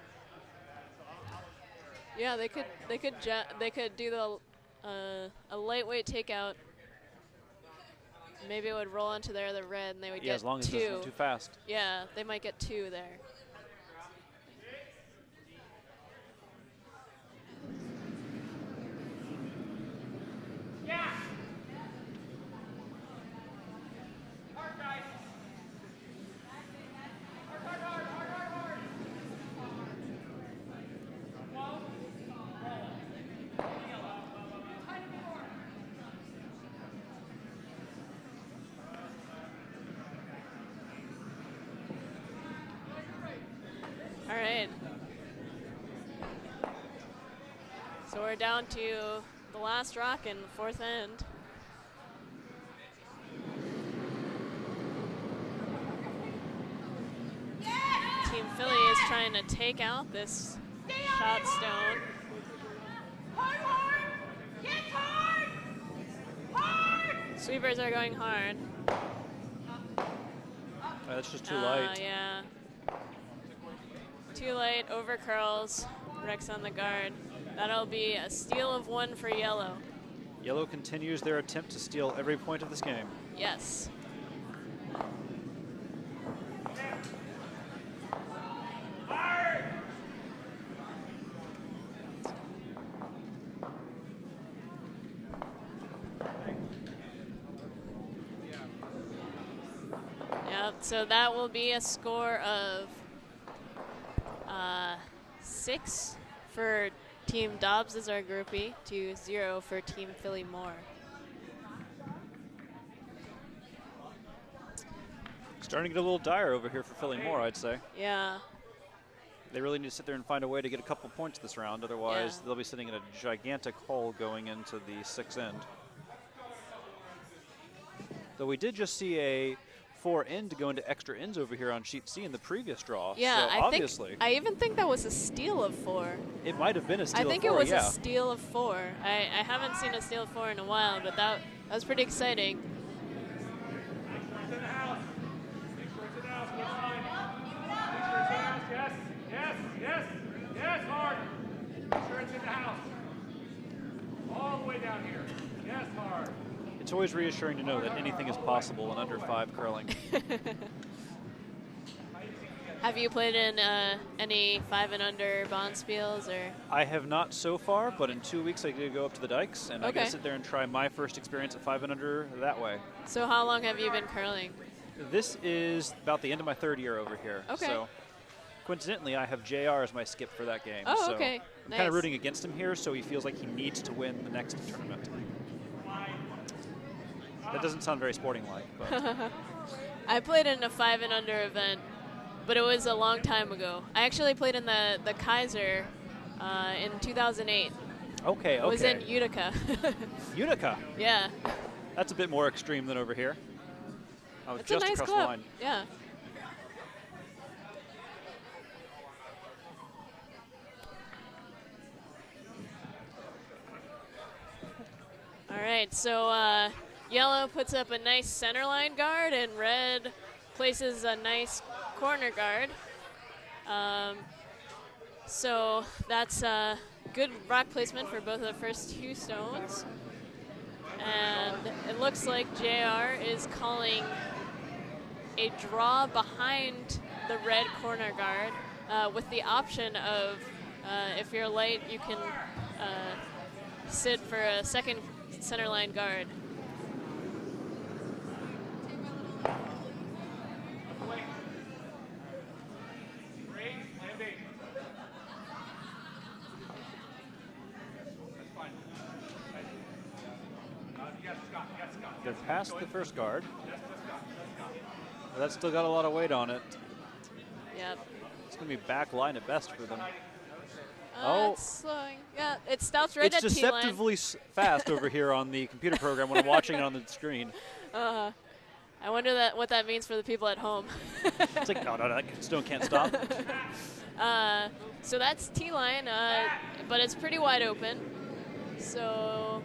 Yeah, they could do the a lightweight takeout. Maybe it would roll onto their other red, and they would get 2. As long as it's not too fast. Yeah, they might get 2 there. Yeah. Hard, guys. Hard. All right. So we're down to the last rock in the 4th end. Team Philly is trying to take out this shot stone. Hard! Get hard! Hard! Sweepers are going hard. That's just too light. Yeah. Too light, over curls, Rex on the guard. That'll be a steal of 1 for yellow. Yellow continues their attempt to steal every point of this game. Yes. Yep, so that will be a score of 6 for Team Dobbs as our groupie to 0 for Team Philly Moore. Starting to get a little dire over here for Philly Moore, I'd say. Yeah. They really need to sit there and find a way to get a couple points this round. Otherwise, they'll be sitting in a gigantic hole going into the 6th end. Though we did just see a 4 end to go into extra ends over here on sheet C in the previous draw. Yeah, so obviously. I even think that was a steal of 4. It might have been a steal of 4, I think it was a steal of 4. I haven't seen a steal of 4 in a while, but that was pretty exciting. Yes, hard. Make sure it's in the house. All the way down here. Yes, hard. It's always reassuring to know that anything is possible in under 5 curling. Have you played in any 5 and under Bonspiels or? I have not so far, but in 2 weeks I did go up to the Dykes, and I Okay. got to sit there and try my first experience at 5 and under that way. So how long have you been curling? This is about the end of my 3rd year over here. Okay. So coincidentally, I have JR as my skip for that game. Oh, so okay. I'm kind of Nice. rooting against him here, so he feels like he needs to win the next tournament. That doesn't sound very sporting-like, but I played in a 5 and under event, but it was a long time ago. I actually played in the Kayser in 2008. okay. It was in Utica. Utica. Yeah. That's a bit more extreme than over here. I was It's a just nice across club. the line. Yeah. All right, so yellow puts up a nice center line guard, and red places a nice corner guard. So that's good rock placement for both of the first 2 stones. And it looks like JR is calling a draw behind the red corner guard with the option of, if you're light, you can sit for a second center line guard. They're past the first guard. That's still got a lot of weight on it. Yep. It's going to be back line at best for them. Oh. It's slowing. Yeah, it stops right It's at T-line. deceptively fast over here on the computer program when I'm watching it on the screen. I wonder what that means for the people at home. It's like, no, that stone can't stop. So that's T-line, but it's pretty wide open. So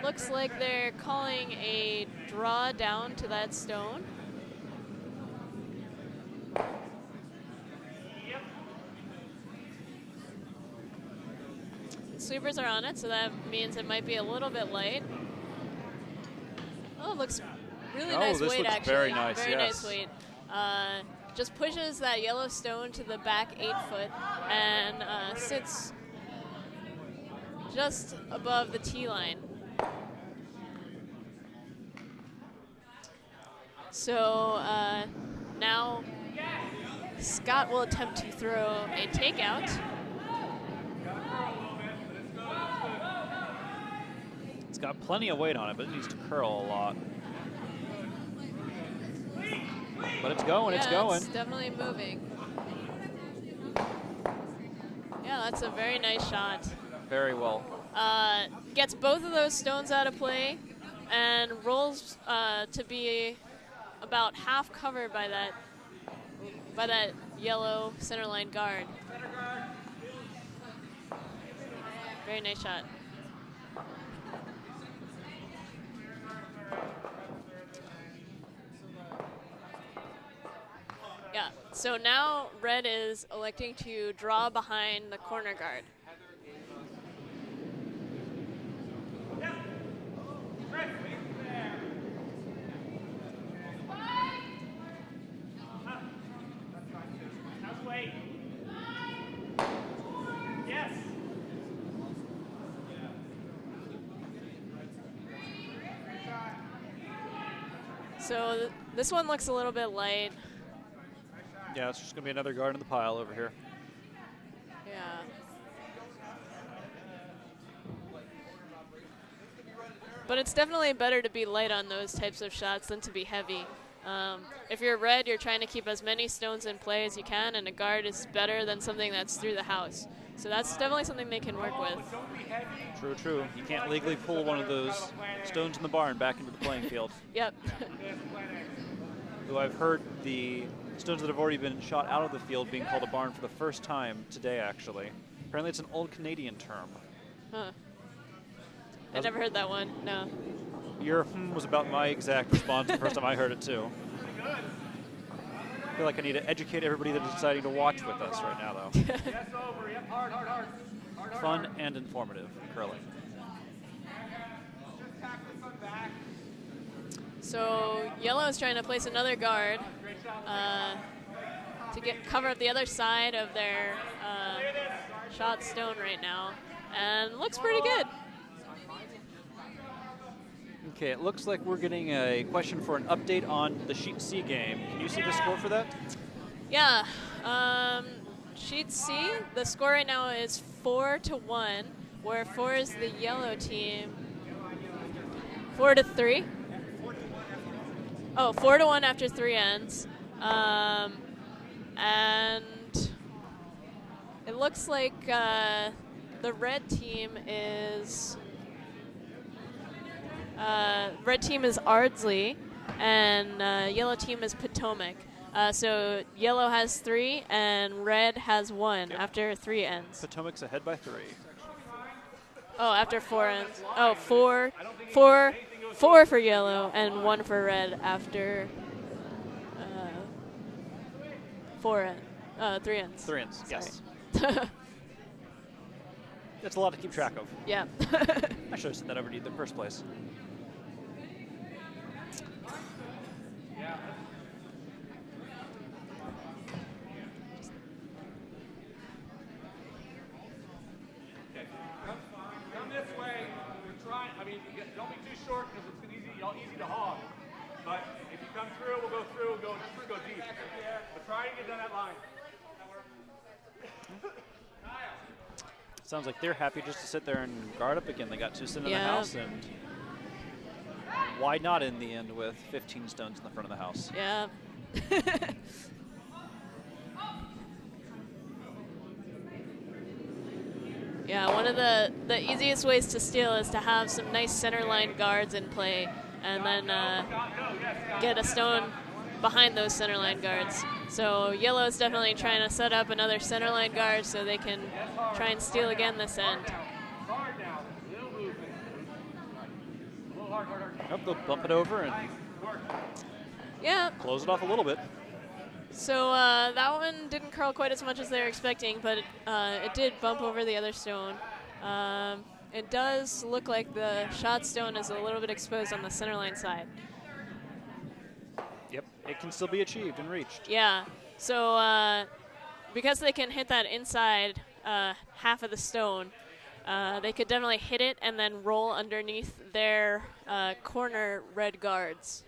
looks like they're calling a draw down to that stone. Sweepers are on it, so that means it might be a little bit light. Oh, it looks really nice this weight, looks actually. very nice, Very yes. nice weight. Just pushes that yellow stone to the back 8 foot and sits just above the tee line. So now Scott will attempt to throw a takeout. It's got plenty of weight on it, but it needs to curl a lot. But it's going, it's going. It's definitely moving. Yeah, that's a very nice shot. Very well. Gets both of those stones out of play and rolls to be about half covered by that yellow center line guard. Very nice shot. Yeah, so now red is electing to draw behind the corner guard. So this one looks a little bit light. Yeah, it's just going to be another guard in the pile over here. Yeah. But it's definitely better to be light on those types of shots than to be heavy. If you're red, you're trying to keep as many stones in play as you can, and a guard is better than something that's through the house. So that's definitely something they can work with. True, true. You can't legally pull one of those stones in the barn back into the playing field. Yep. Though I've heard the stones that have already been shot out of the field being called a barn for the first time today, actually. Apparently it's an old Canadian term. Huh. I never heard that one, no. Your was about my exact response the first time I heard it, too. I feel like I need to educate everybody that's deciding to watch with us right now, though. Fun and informative curling. So yellow is trying to place another guard. to cover up the other side of their shot stone right now, and looks pretty good. Okay, it looks like we're getting a question for an update on the Sheet C game. Can you see the score for that? Yeah. Sheet C, the score right now is 4-1, where 4 is the yellow team. 4-3. Oh, 4-1 after 3 ends. And it looks like the red team is Ardsley, and yellow team is Potomac. So yellow has 3 and red has 1 after 3 ends. Potomac's ahead by 3. Oh, after 4 ends. Oh, 4 for yellow and 1 for red after 3 ends. 3 ends, Sorry. yes. That's a lot to keep track of. Yeah. I should have said that over to you in the first place. Come this way. We're trying. I mean, don't be too short because it's easy to hog. But if you come through, we'll go through and go deep. But try and get down that line. Sounds like they're happy just to sit there and guard up again. They got 2 sitting in the house, and why not in the end with 15 stones in the front of the house? Yeah. Yeah, one of the easiest ways to steal is to have some nice center line guards in play, and then get a stone behind those center line guards. So yellow is definitely trying to set up another center line guard so they can try and steal again this end. Nope, they'll bump it over and close it off a little bit. So that one didn't curl quite as much as they were expecting, but it did bump over the other stone. It does look like the shot stone is a little bit exposed on the center line side. Yep, it can still be achieved and reached. Yeah, so because they can hit that inside half of the stone, they could definitely hit it and then roll underneath their corner red guards.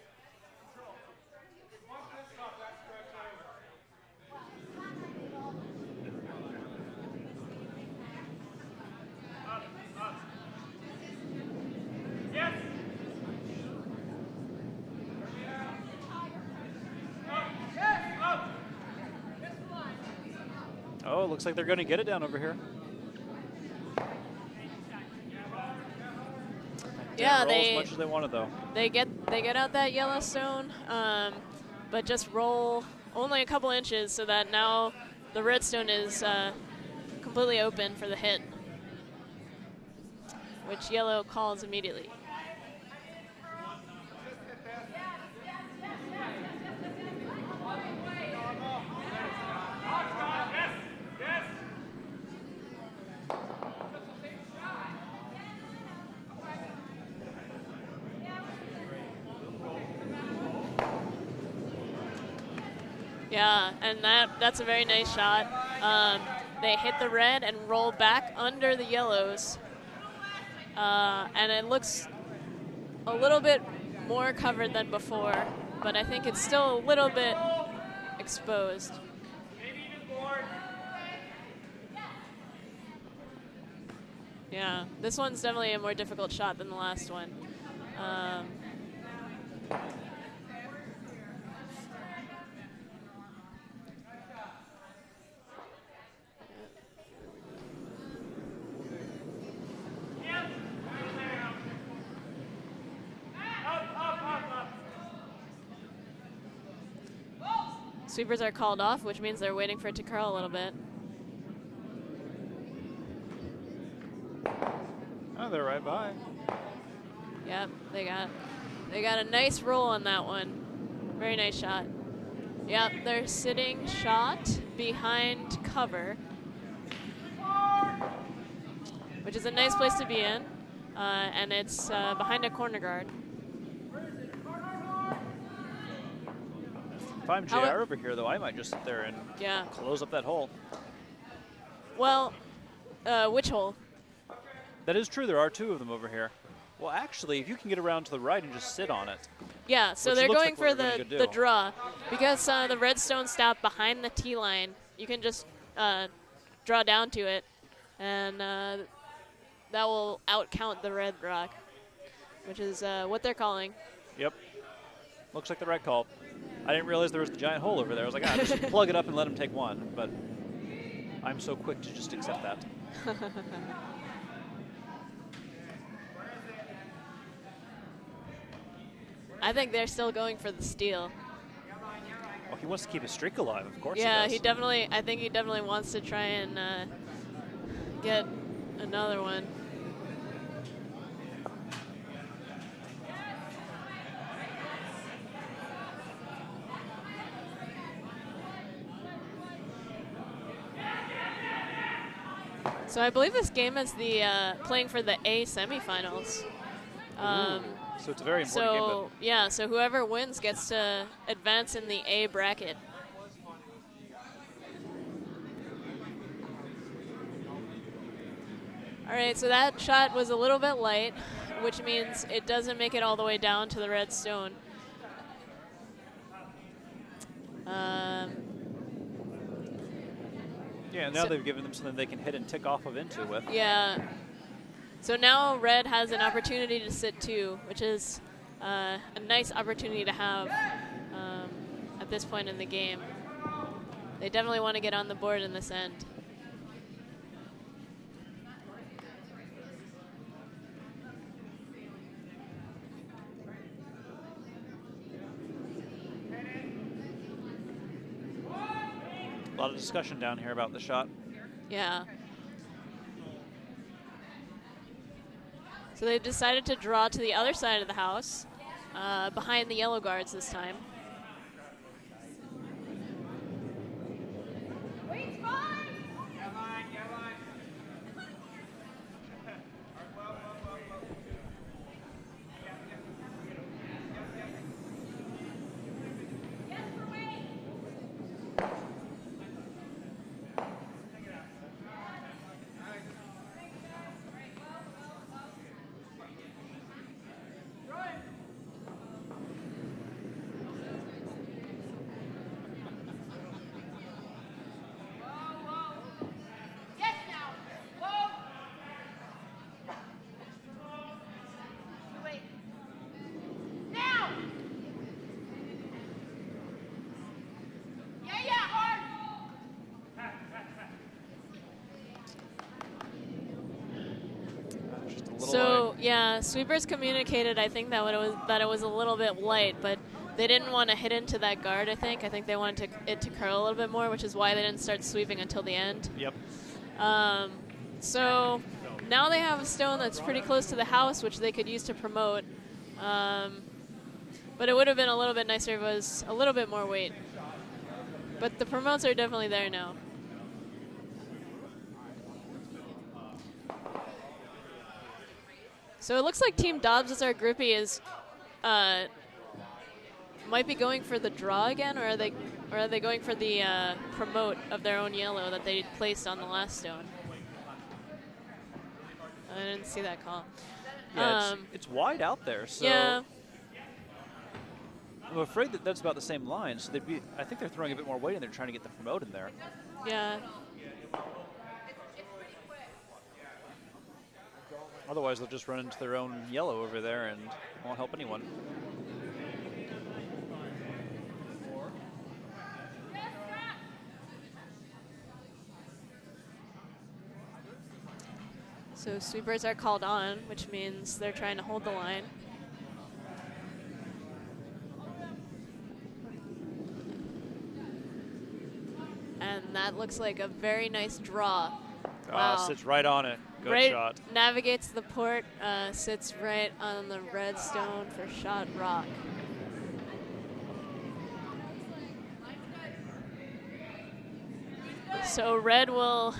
Oh, it looks like they're going to get it down over here. Yeah, roll as much as they wanted, though. They get out that yellow stone, but just roll only a couple inches so that now the red stone is completely open for the hit, which yellow calls immediately. Yeah, and that's a very nice shot. They hit the red and roll back under the yellows. And it looks a little bit more covered than before, but I think it's still a little bit exposed. Yeah, this one's definitely a more difficult shot than the last one. Sweepers are called off, which means they're waiting for it to curl a little bit. Oh, they're right by. Yep, they got a nice roll on that one. Very nice shot. Yep, they're sitting shot behind cover, which is a nice place to be in, and it's behind a corner guard. If I'm JR over here, though, I might just sit there and close up that hole. Well, which hole? That is true. There are 2 of them over here. Well, actually, if you can get around to the right and just sit on it. Yeah, so they're going for the draw. Because the redstone stopped behind the tee line, you can just draw down to it, and that will outcount the red rock, which is what they're calling. Yep. Looks like the right call. I didn't realize there was the giant hole over there. I was like, just plug it up and let him take 1. But I'm so quick to just accept that. I think they're still going for the steal. Oh, he wants to keep his streak alive, of course. Yeah, he definitely. I think he definitely wants to try and get another one. So I believe this game is the playing for the A semifinals. So it's a very important game. So yeah, so whoever wins gets to advance in the A bracket. All right, so that shot was a little bit light, which means it doesn't make it all the way down to the red stone. Yeah, now they've given them something they can hit and tick off of into with. Yeah. So now red has an opportunity to sit 2, which is a nice opportunity to have at this point in the game. They definitely want to get on the board in this end. A lot of discussion down here about the shot. Yeah. So they decided to draw to the other side of the house, behind the yellow guards this time. So yeah, sweepers communicated, I think, that it was a little bit light, but they didn't want to hit into that guard. I think they wanted it to curl a little bit more, which is why they didn't start sweeping until the end. Yep. So now they have a stone that's pretty close to the house, which they could use to promote. But it would have been a little bit nicer if it was a little bit more weight. But the promotes are definitely there now. So it looks like Team Dobbs as our groupie is might be going for the draw again, or are they going for the promote of their own yellow that they placed on the last stone? I didn't see that call. Yeah, it's wide out there, so yeah. I'm afraid that that's about the same line. So I think they're throwing a bit more weight, and they're trying to get the promote in there. Yeah. Otherwise, they'll just run into their own yellow over there and it won't help anyone. So sweepers are called on, which means they're trying to hold the line. And that looks like a very nice draw. Wow. Sits right on it. Good shot. Navigates the port, sits right on the red stone for shot rock. So red will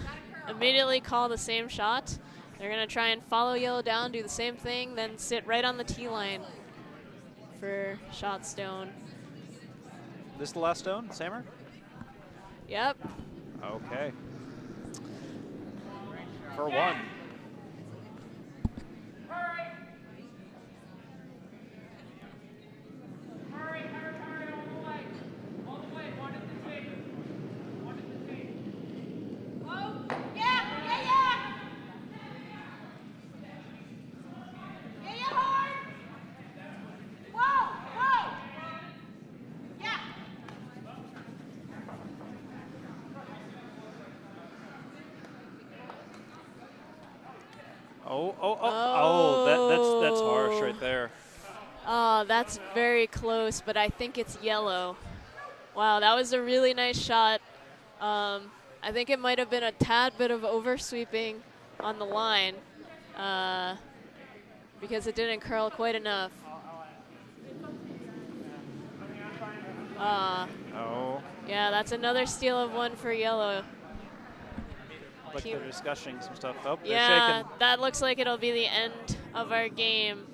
immediately call the same shot. They're going to try and follow yellow down, do the same thing, then sit right on the tee line for shot stone. This is the last stone, Sammer? Yep. Okay. For one. That's harsh right there. Oh, that's very close, but I think it's yellow. Wow, that was a really nice shot. I think it might have been a tad bit of oversweeping on the line because it didn't curl quite enough. Yeah, that's another steal of one for yellow. Like they're discussing some stuff. Oh, yeah, they're shaking. That looks like it'll be the end of our game.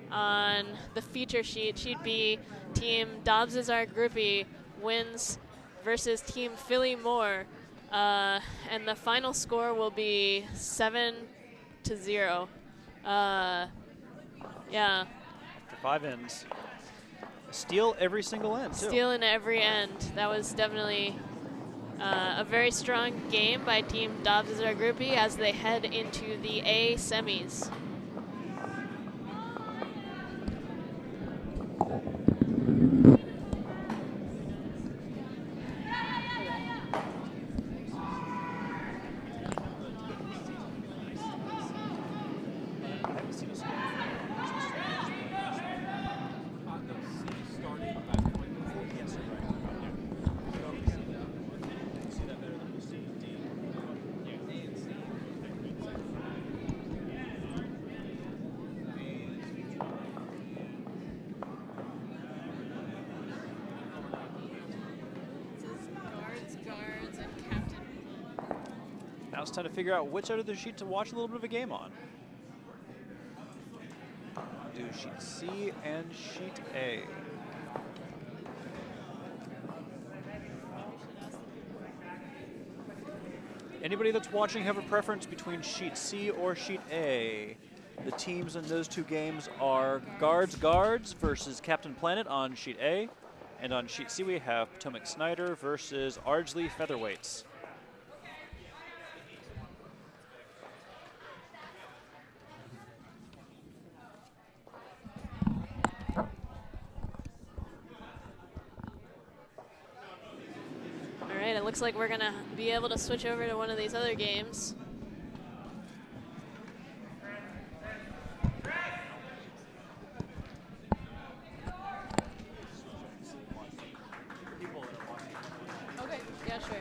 On the feature sheet, sheet B, Team Dobbs is our groupie, wins versus Team Philly Moore. And the final score will be 7-0. Yeah. After 5 ends. Steal every single end, too. Steal in every end. That was definitely a very strong game by Team Dobbs is our groupie as they head into the A semis. Now it's time to figure out which out of the sheet to watch a little bit of a game on. Do sheet C and sheet A. Anybody that's watching have a preference between sheet C or sheet A? The teams in those two games are Guards versus Captain Planet on sheet A. And on sheet C we have Potomac Snyder versus Ardsley Featherweights. It looks like we're going to be able to switch over to one of these other games. Okay, yeah, sure.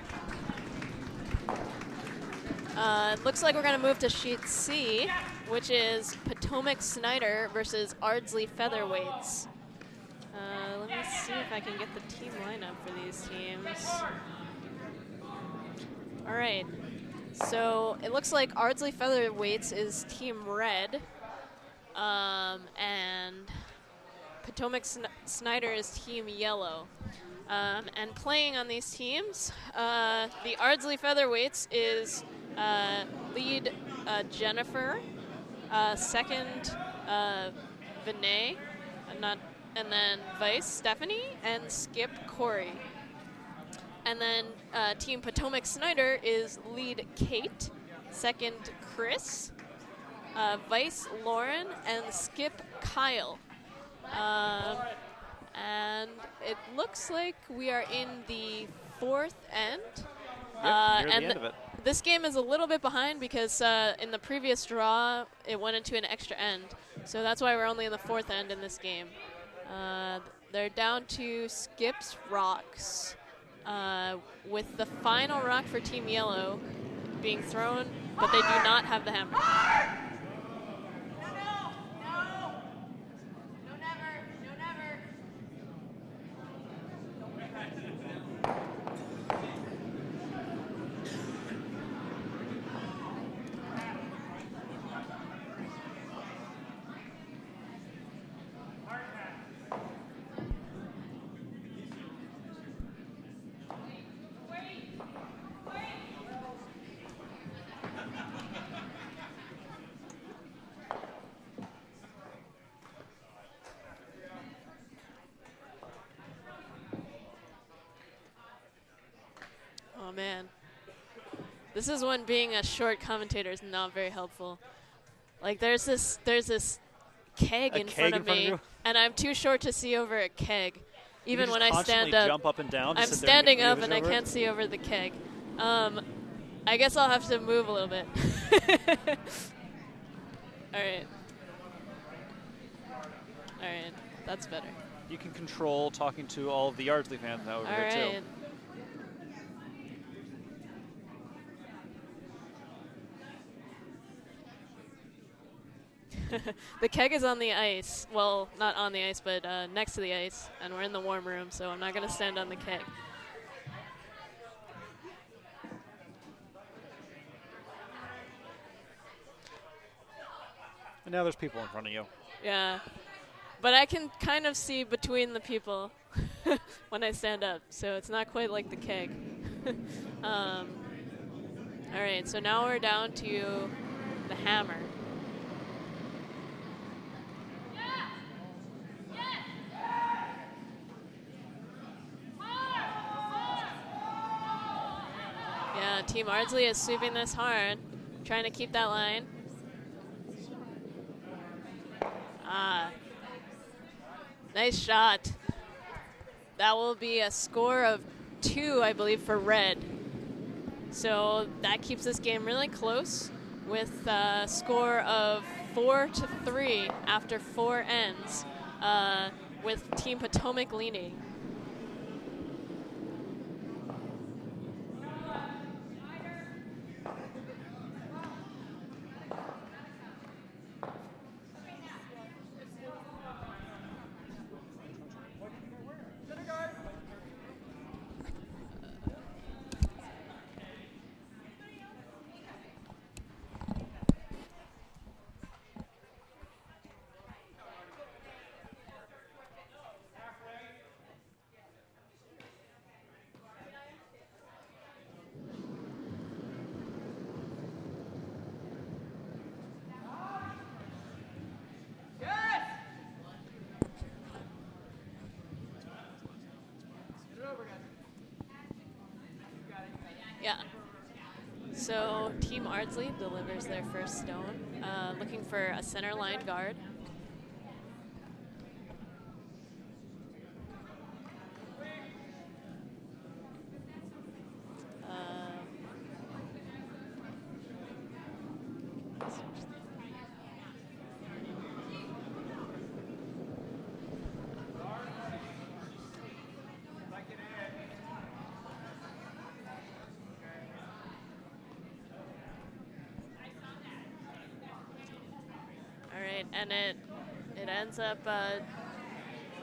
It looks like we're going to move to sheet C, which is Potomac Snyder versus Ardsley Featherweights. Let me see if I can get the team lineup for these teams. All right, so it looks like Ardsley Featherweights is Team Red, and Potomac Snyder is Team Yellow. And playing on these teams, the Ardsley Featherweights is lead Jennifer, second Vinay, and then vice Stephanie, and skip Corey. And then Team Potomac Snyder is lead Kate, second Chris, vice Lauren, and skip Kyle. And it looks like we are in the fourth end. Yep, near the end of it. This game is a little bit behind because in the previous draw, it went into an extra end. So that's why we're only in the fourth end in this game. They're down to Skip's Rocks. With the final rock for Team Yellow being thrown, but they do not have the hammer. man. This is when being a short commentator is not very helpful. Like there's this keg in front of me, and I'm too short to see over a keg. Even when I stand up, jump up and down. I'm standing up and I can't see over the keg. I guess I'll have to move a little bit. All right. All right, that's better. You can control talking to all of the Yardley fans now over here too. The keg is on the ice. Well, not on the ice, but next to the ice, and we're in the warm room, so I'm not going to stand on the keg. And now there's people in front of you. Yeah. But I can kind of see between the people when I stand up, so it's not quite like the keg. All right, so now we're down to the hammer. Yeah, Team Ardsley is sweeping this hard, trying to keep that line. Nice shot. That will be a score of 2, I believe, for red. So that keeps this game really close with a score of 4-3 after 4 ends, with Team Potomac leading. Yeah. So Team Ardsley delivers their first stone, looking for a center line guard. And it ends up a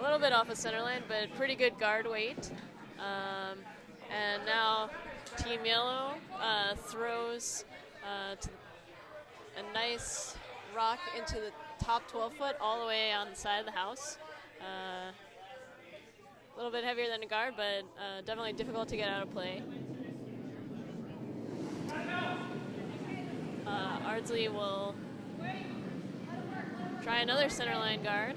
little bit off of center line, but pretty good guard weight. And now Team Yellow throws a nice rock into the top 12 foot all the way on the side of the house. A little bit heavier than a guard, but definitely difficult to get out of play. Ardsley will try another center line guard.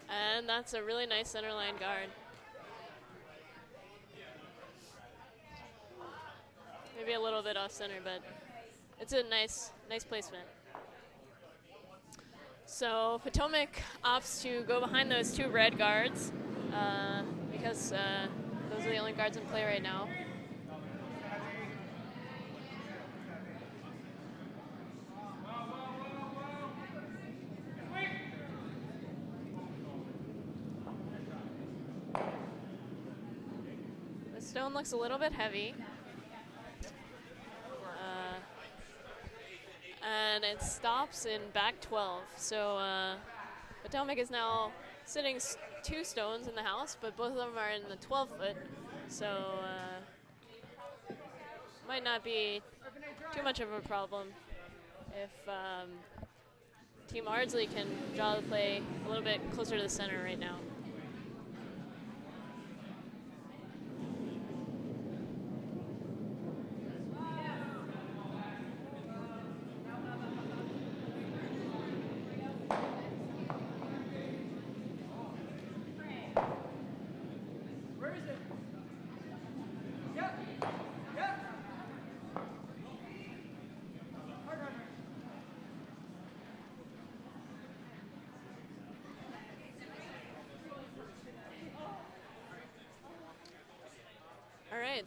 And that's a really nice center line guard. Maybe a little bit off center, but it's a nice placement. So Potomac opts to go behind those 2 red guards because those are the only guards in play right now. The stone looks a little bit heavy. And it stops in back 12. So Potomac is now sitting 2 stones in the house, but both of them are in the 12 foot. So might not be too much of a problem if Team Ardsley can draw the play a little bit closer to the center right now.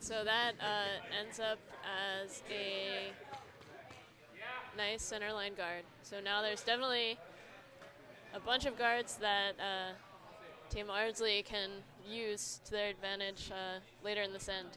So that ends up as a nice center line guard. So now there's definitely a bunch of guards that Team Ardsley can use to their advantage later in this end.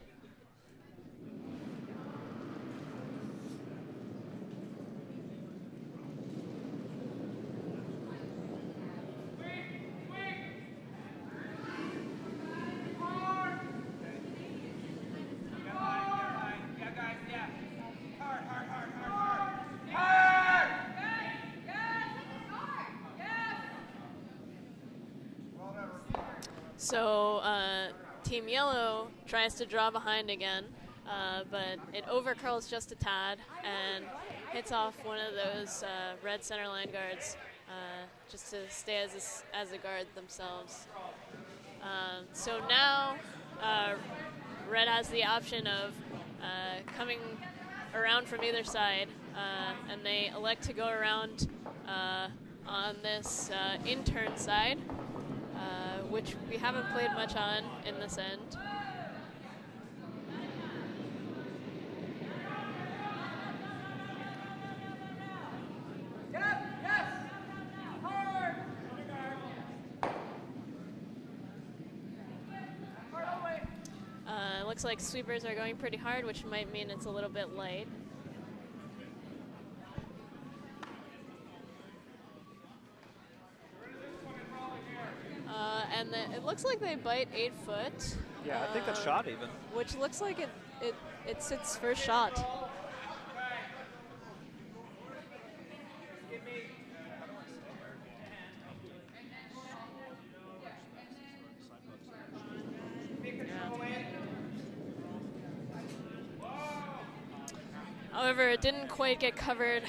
So Team Yellow tries to draw behind again, but it overcurls just a tad and hits off one of those red center line guards just to stay as a guard themselves. So now Red has the option of coming around from either side, and they elect to go around on this in-turn side, which we haven't played much on in this end. Looks like sweepers are going pretty hard, which might mean it's a little bit light. And it looks like they bite 8 foot. Yeah, I think that's shot even. Which looks like it's its first shot. However, it didn't quite get covered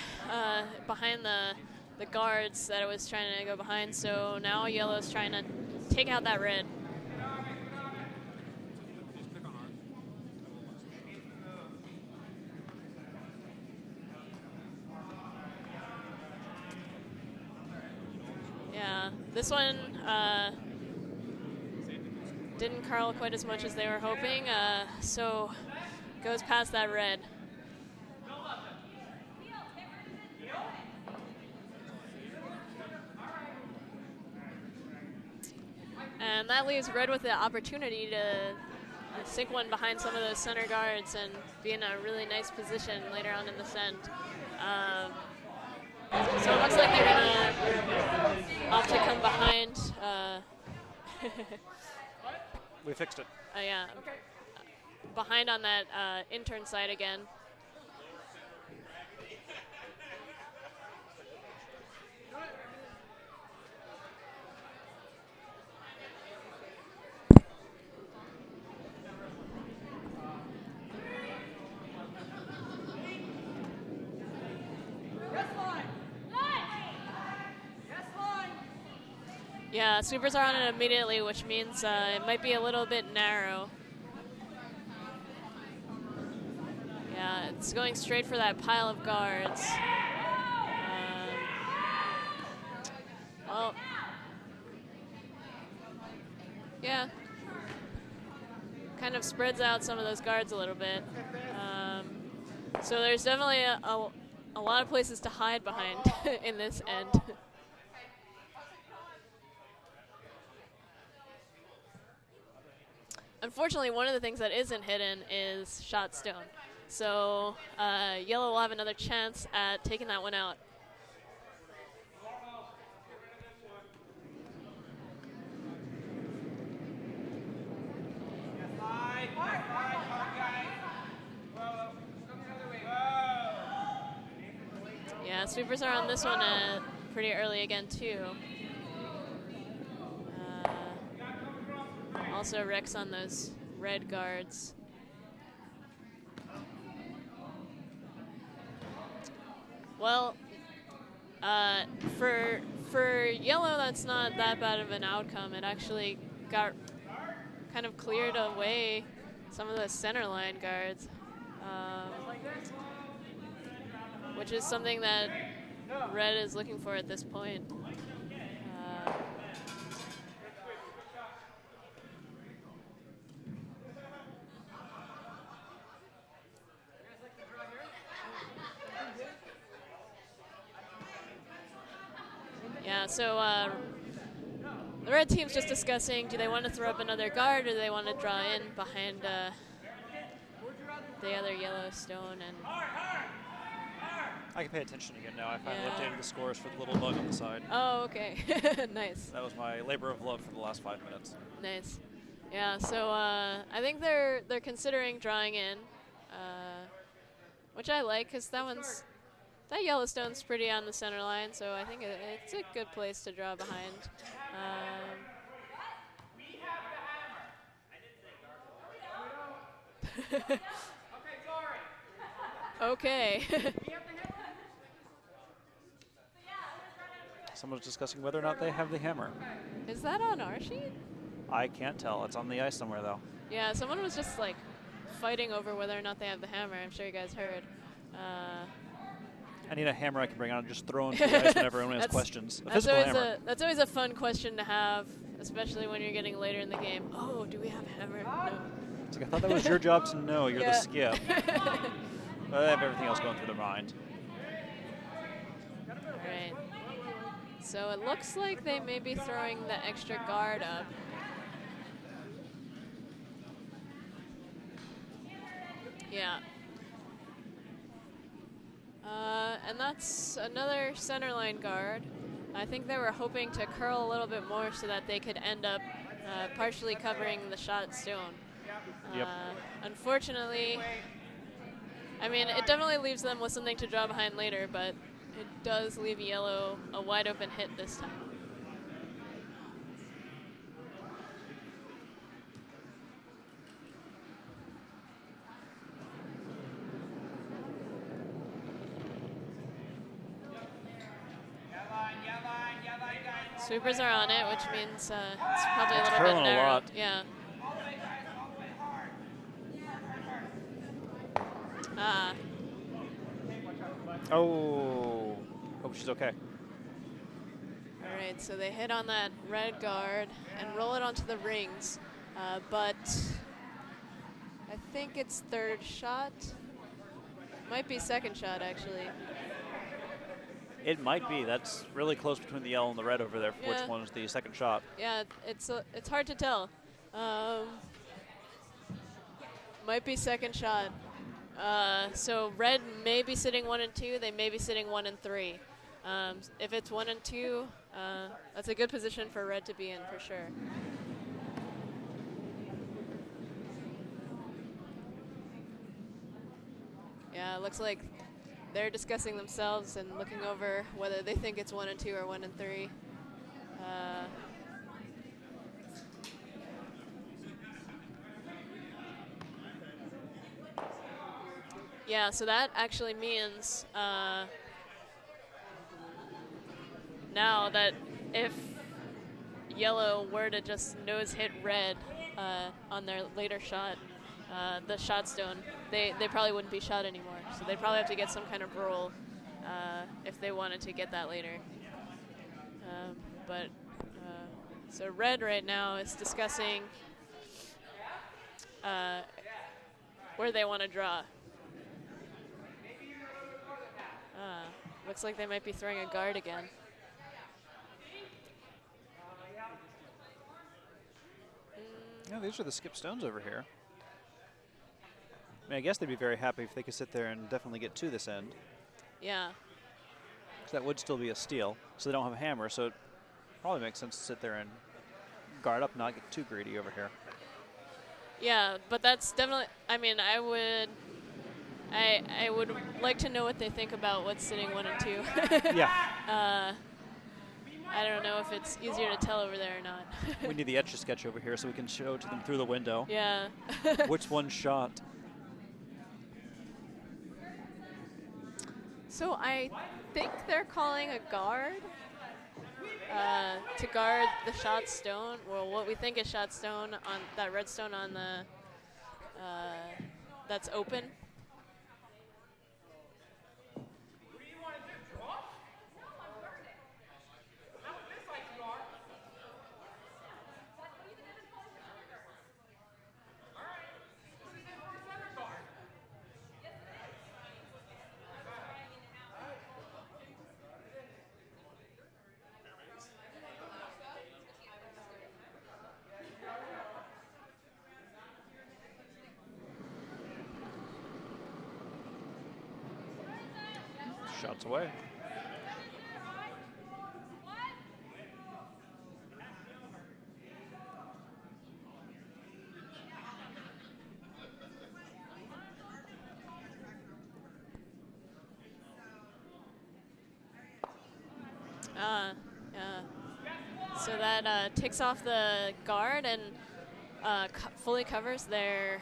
behind the guards that it was trying to go behind, so now Yellow's trying to take out that red. Yeah, this one didn't curl quite as much as they were hoping, so goes past that red. And that leaves Red with the opportunity to sink one behind some of those center guards and be in a really nice position later on in this end. So it looks like they're going to opt to come behind. We fixed it. Yeah, behind on that intern side again. Yeah, sweepers are on it immediately, which means it might be a little bit narrow. Yeah, it's going straight for that pile of guards. Well, yeah, kind of spreads out some of those guards a little bit. So there's definitely a lot of places to hide behind in this end. Unfortunately, one of the things that isn't hidden is shot stone. So Yellow will have another chance at taking that one out. Yeah, sweepers are on this one pretty early again, too. Also Rex on those red guards. Well, for yellow, that's not that bad of an outcome. It actually got kind of cleared away some of the center line guards, which is something that red is looking for at this point. Yeah, so the red team's just discussing, do they want to throw up another guard or do they want to draw in behind the other yellow stone? And I can pay attention again now. I finally updated the scores for the little bug on the side. Oh, okay. Nice. That was my labor of love for the last 5 minutes. Nice. Yeah, so I think they're considering drawing in, which I like because that Yellowstone's pretty on the center line, so I think it's a good place to draw behind. Okay. Someone's discussing whether or not they have the hammer. Is that on our sheet? I can't tell. It's on the ice somewhere, though. Yeah, someone was just like fighting over whether or not they have the hammer. I'm sure you guys heard. I need a hammer I can bring out and just throw into the ice whenever anyone has questions. A physical hammer. That's always a fun question to have, especially when you're getting later in the game. Oh, do we have a hammer? No. It's like, I thought that was your job to know. You're the skip. But they have everything else going through their mind. All right. So it looks like they may be throwing the extra guard up. Yeah. And that's another center line guard. I think they were hoping to curl a little bit more so that they could end up partially covering the shot stone. Yep. Unfortunately, I mean, it definitely leaves them with something to draw behind later, but it does leave yellow a wide open hit this time. Sweepers are on it, which means it's probably a little bit narrow. A lot. Yeah. Oh. Hope she's okay. All right, so they hit on that red guard and roll it onto the rings, but I think it's third shot. Might be second shot, actually. It might be. That's really close between the yellow and the red over there. Yeah. Which one's the second shot? Yeah, it's hard to tell. Might be second shot. So red may be sitting 1 and 2. They may be sitting 1 and 3. If it's 1 and 2, that's a good position for red to be in for sure. Yeah, it looks like they're discussing themselves and looking over whether they think it's 1 and 2 or 1 and 3. Yeah, so that actually means now that if yellow were to just nose hit red on their later shot, the shot stone, they probably wouldn't be shot anymore. So they'd probably have to get some kind of roll if they wanted to get that later. So red right now is discussing where they want to draw. Looks like they might be throwing a guard again. Yeah, these are the skip stones over here. I mean, I guess they'd be very happy if they could sit there and definitely get to this end. Yeah. Because that would still be a steal. So they don't have a hammer, so it probably makes sense to sit there and guard up, not get too greedy over here. Yeah, but that's definitely, I mean, I would like to know what they think about what's sitting 1 and 2. Yeah. I don't know if it's easier to tell over there or not. We need the Etch-a-Sketch over here so we can show to them through the window. Yeah. Which one shot? So I think they're calling a guard to guard the shot stone. Well, what we think is shot stone on that red stone on the that's open. Shots away. So that takes off the guard and fully covers their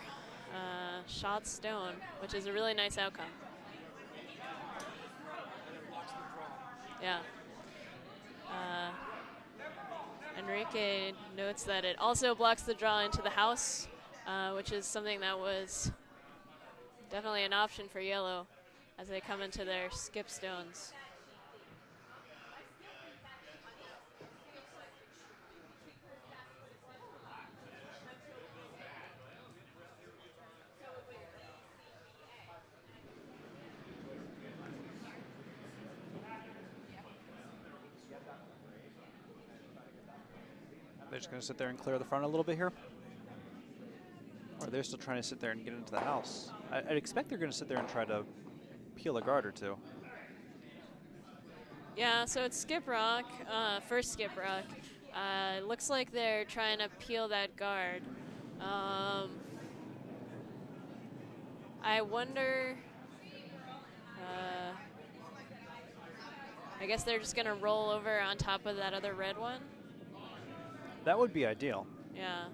shot stone, which is a really nice outcome. Yeah. Enrique notes that it also blocks the draw into the house, which is something that was definitely an option for yellow as they come into their skip stones. They're just going to sit there and clear the front a little bit here? Or they're still trying to sit there and get into the house? I'd expect they're going to sit there and try to peel a guard or two. Yeah, so it's skip rock, first skip rock. It looks like they're trying to peel that guard. I wonder, I guess they're just going to roll over on top of that other red one. That would be ideal. Yeah.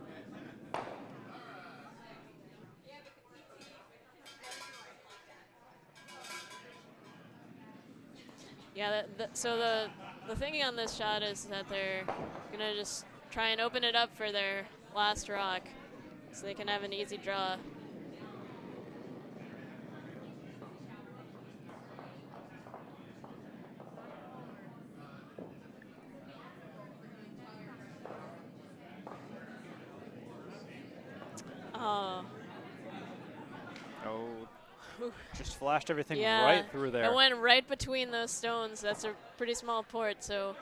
Yeah, so the thinking on this shot is that they're going to just try and open it up for their last rock so they can have an easy draw. Just flashed everything yeah, right through there. It went right between those stones. That's a pretty small port, so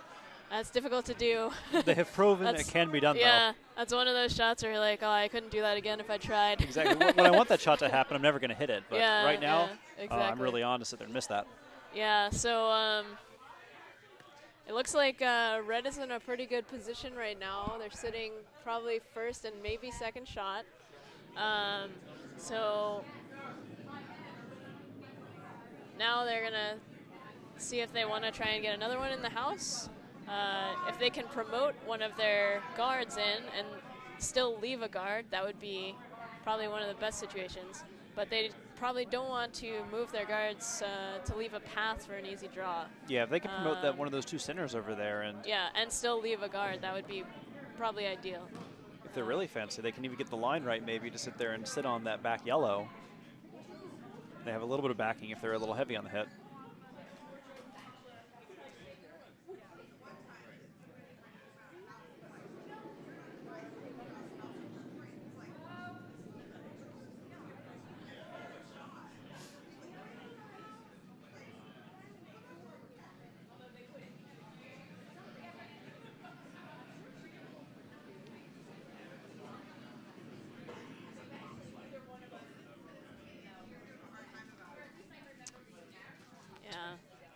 that's difficult to do. They have proven it can be done, yeah, that's one of those shots where you're like, oh, I couldn't do that again if I tried. Exactly. When I want that shot to happen, I'm never going to hit it. But yeah, right now, yeah, exactly. I'm really on to sit there and miss that. Yeah, so it looks like red is in a pretty good position right now. They're sitting probably first and maybe second shot. So now they're going to see if they want to try and get another one in the house. If they can promote one of their guards in and still leave a guard, that would be probably one of the best situations. But they probably don't want to move their guards to leave a path for an easy draw. Yeah, if they can promote that one of those two centers over there. And still leave a guard, that would be probably ideal. If they're really fancy, they can even get the line right maybe to sit there and sit on that back yellow. They have a little bit of backing if they're a little heavy on the hit.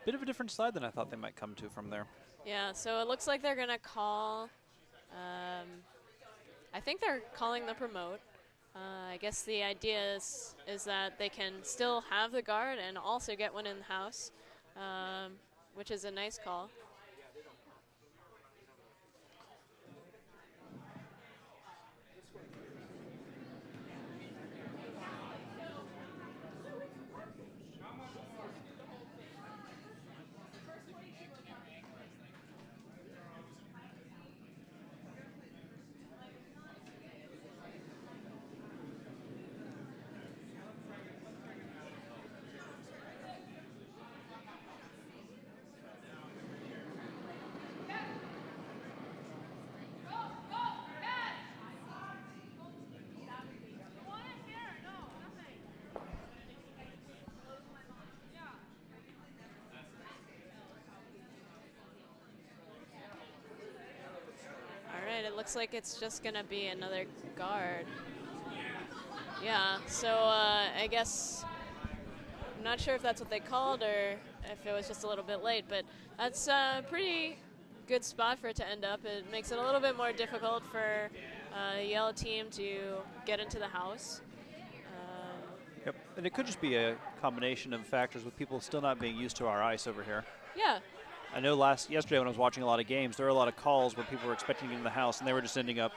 Bit of a different side than I thought they might come to from there. Yeah, so it looks like they're going to call, I think they're calling the promote. I guess the idea is that they can still have the guard and also get one in the house, which is a nice call. it looks like it's just going to be another guard. Yeah, so I guess I'm not sure if that's what they called or if it was just a little bit late, but that's a pretty good spot for it to end up. It makes it a little bit more difficult for the yellow team to get into the house. Yep, and it could just be a combination of factors with people still not being used to our ice over here. Yeah. I know yesterday when I was watching a lot of games, there were a lot of calls where people were expecting to get in the house and they were just ending up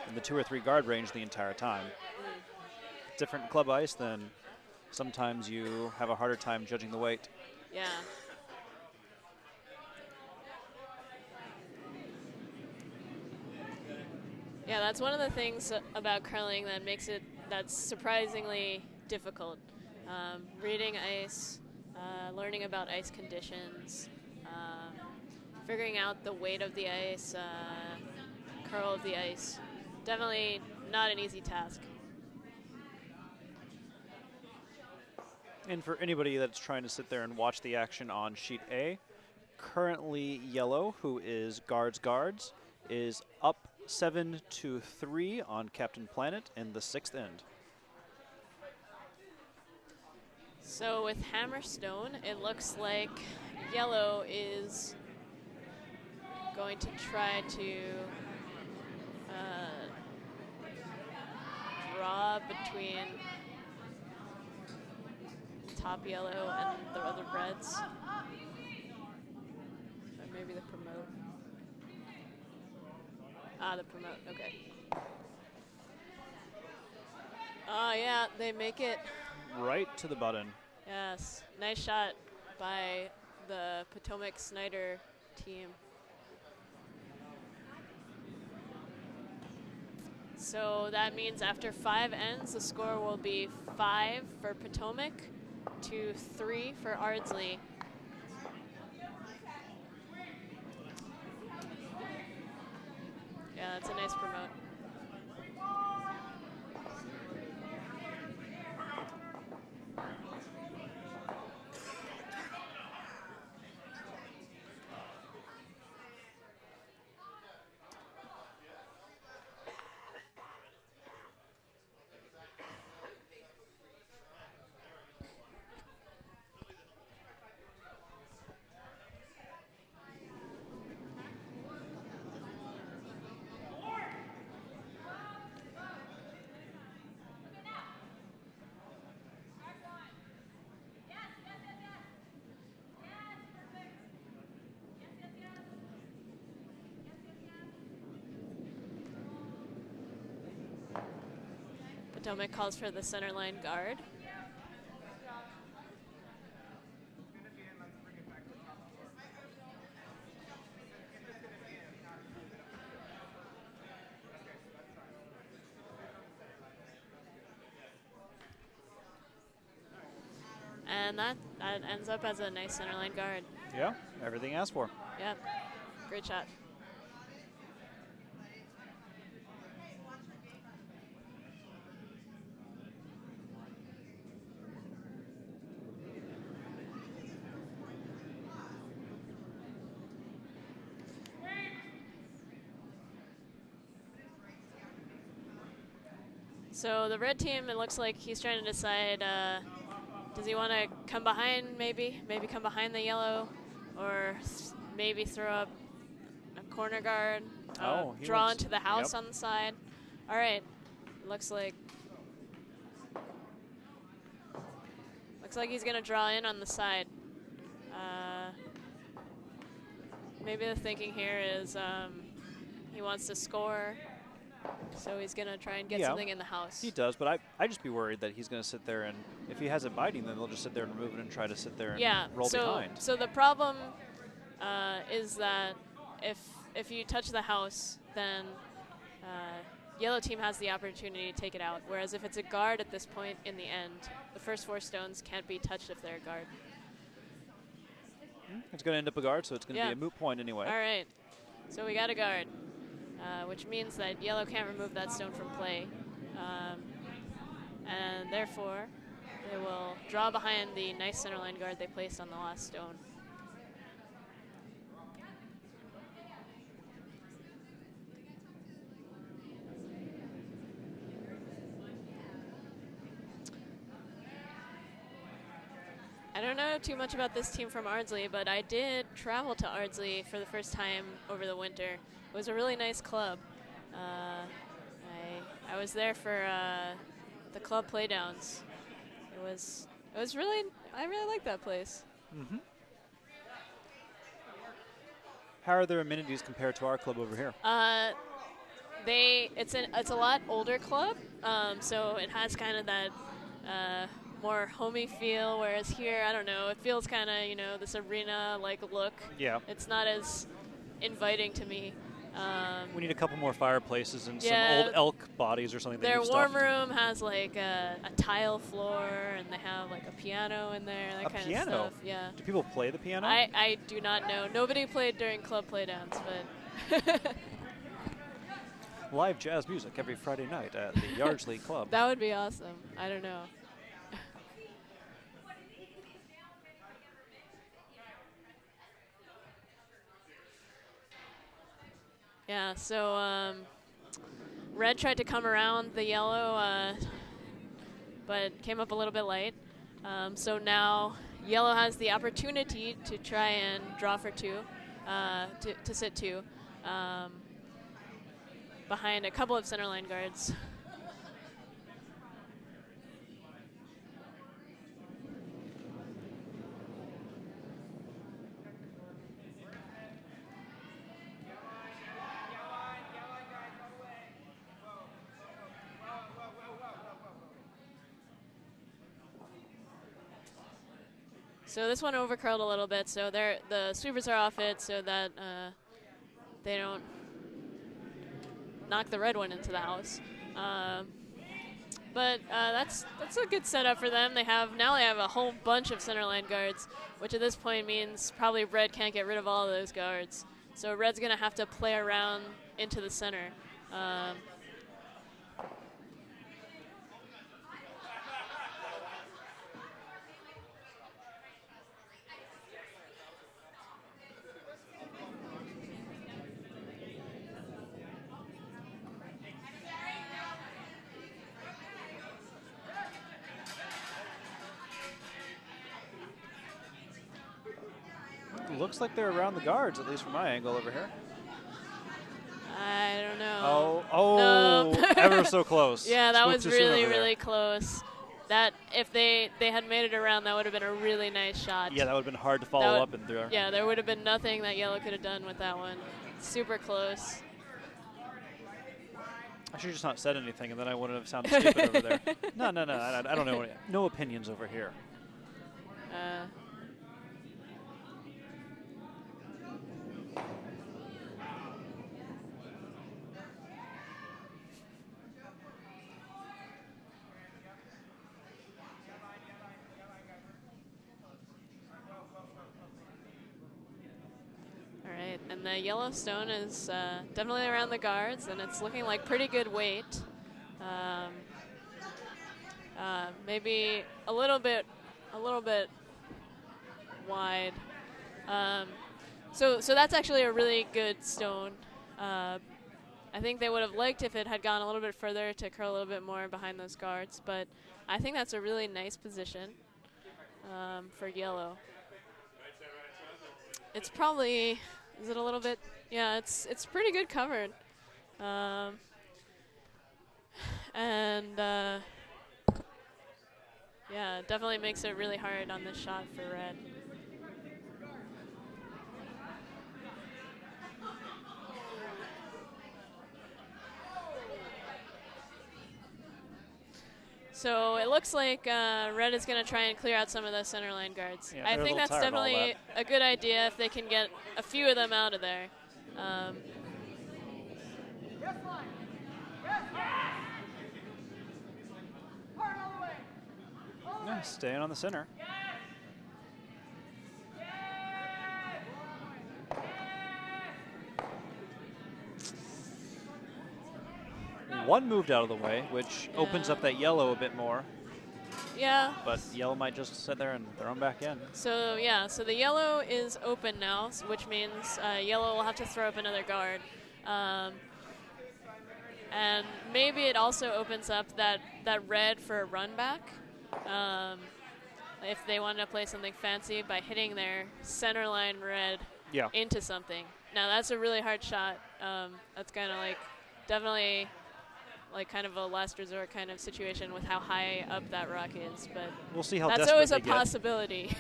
in the 2 or 3 guard range the entire time. Different club ice, then sometimes you have a harder time judging the weight. Yeah. Yeah, that's one of the things about curling that makes it that's surprisingly difficult. Reading ice, learning about ice conditions, figuring out the weight of the ice, curl of the ice. Definitely not an easy task. And for anybody that's trying to sit there and watch the action on sheet A, currently yellow, who is guards, is up 7-3 on Captain Planet in the 6th end. So with Hammerstone, it looks like yellow is going to try to draw between top yellow and the other reds. Or maybe the promote. The promote, okay. Oh yeah, they make it. Right to the button. Yes, nice shot by the Potomac Snyder team. So that means after 5 ends, the score will be 5 for Potomac to 3 for Ardsley. Yeah, that's a nice promote. Potomac calls for the center line guard. And that ends up as a nice center line guard. Yeah, everything asked for. Yep, great shot. So the red team, it looks like he's trying to decide, does he want to come behind maybe come behind the yellow, or maybe throw up a corner guard, draw into the house on the side. All right, looks like he's gonna draw in on the side. Maybe the thinking here is he wants to score. So he's going to try and get something in the house. He does, but I'd just be worried that he's going to sit there, and if he has it biting, then they'll just sit there and remove it and try to sit there and roll behind. So the problem is that if you touch the house, then yellow team has the opportunity to take it out, whereas if it's a guard at this point in the end, the first 4 stones can't be touched if they're a guard. It's going to end up a guard, so it's going to be a moot point anyway. All right, so we got a guard. Which means that yellow can't remove that stone from play. And therefore, they will draw behind the nice centerline guard they placed on the last stone. I don't know too much about this team from Ardsley, but I did travel to Ardsley for the first time over the winter. It was a really nice club. I was there for the club playdowns. It was really, I really liked that place. Mm-hmm. How are their amenities compared to our club over here? It's a lot older club, so it has kind of that more homey feel, whereas here, I don't know, it feels kind of, you know, this arena-like look. Yeah. It's not as inviting to me. We need a couple more fireplaces and yeah, some old elk bodies or something. Their warm room has like a tile floor, and they have like a piano in there, that kind of stuff. Yeah. Do people play the piano? I do not know. Nobody played during club playdowns, but Live jazz music every Friday night at the Yardsley Club. That would be awesome. I don't know. Yeah, so red tried to come around the yellow, but came up a little bit light. So now yellow has the opportunity to try and draw for two, to sit two, behind a couple of centerline guards. So this one overcurled a little bit, so the sweepers are off it so that they don't knock the red one into the house. But that's a good setup for them. They have a whole bunch of centerline guards, which at this point means probably red can't get rid of all of those guards. So red's going to have to play around into the center. Looks like they're around the guards, at least from my angle over here. I don't know. Oh, no. Ever so close. Yeah, that was really, really really close. That if they had made it around, that would have been a really nice shot. Yeah, that would have been hard to follow up in there. Yeah, there would have been nothing that yellow could have done with that one. Super close. I should have just not said anything, and then I wouldn't have sounded stupid over there. No, I don't know. No opinions over here. And the yellow stone is definitely around the guards, and it's looking like pretty good weight. Maybe a little bit wide. So that's actually a really good stone. I think they would have liked if it had gone a little bit further to curl a little bit more behind those guards, but I think that's a really nice position for yellow. It's probably, is it a little bit? Yeah, it's pretty good covered. Yeah, it definitely makes it really hard on this shot for red. So it looks like red is going to try and clear out some of those centerline guards. Yeah, I think that's definitely a good idea if they can get a few of them out of there. Yeah, staying on the center. One moved out of the way, which opens up that yellow a bit more. Yeah. But yellow might just sit there and throw them back in. So yeah, so the yellow is open now, which means yellow will have to throw up another guard. And maybe it also opens up that red for a run back. if they wanted to play something fancy by hitting their center line red into something. Now that's a really hard shot. That's kind of like definitely like kind of a last resort kind of situation with how high up that rock is, but we'll see how that's always a desperate they get. possibility.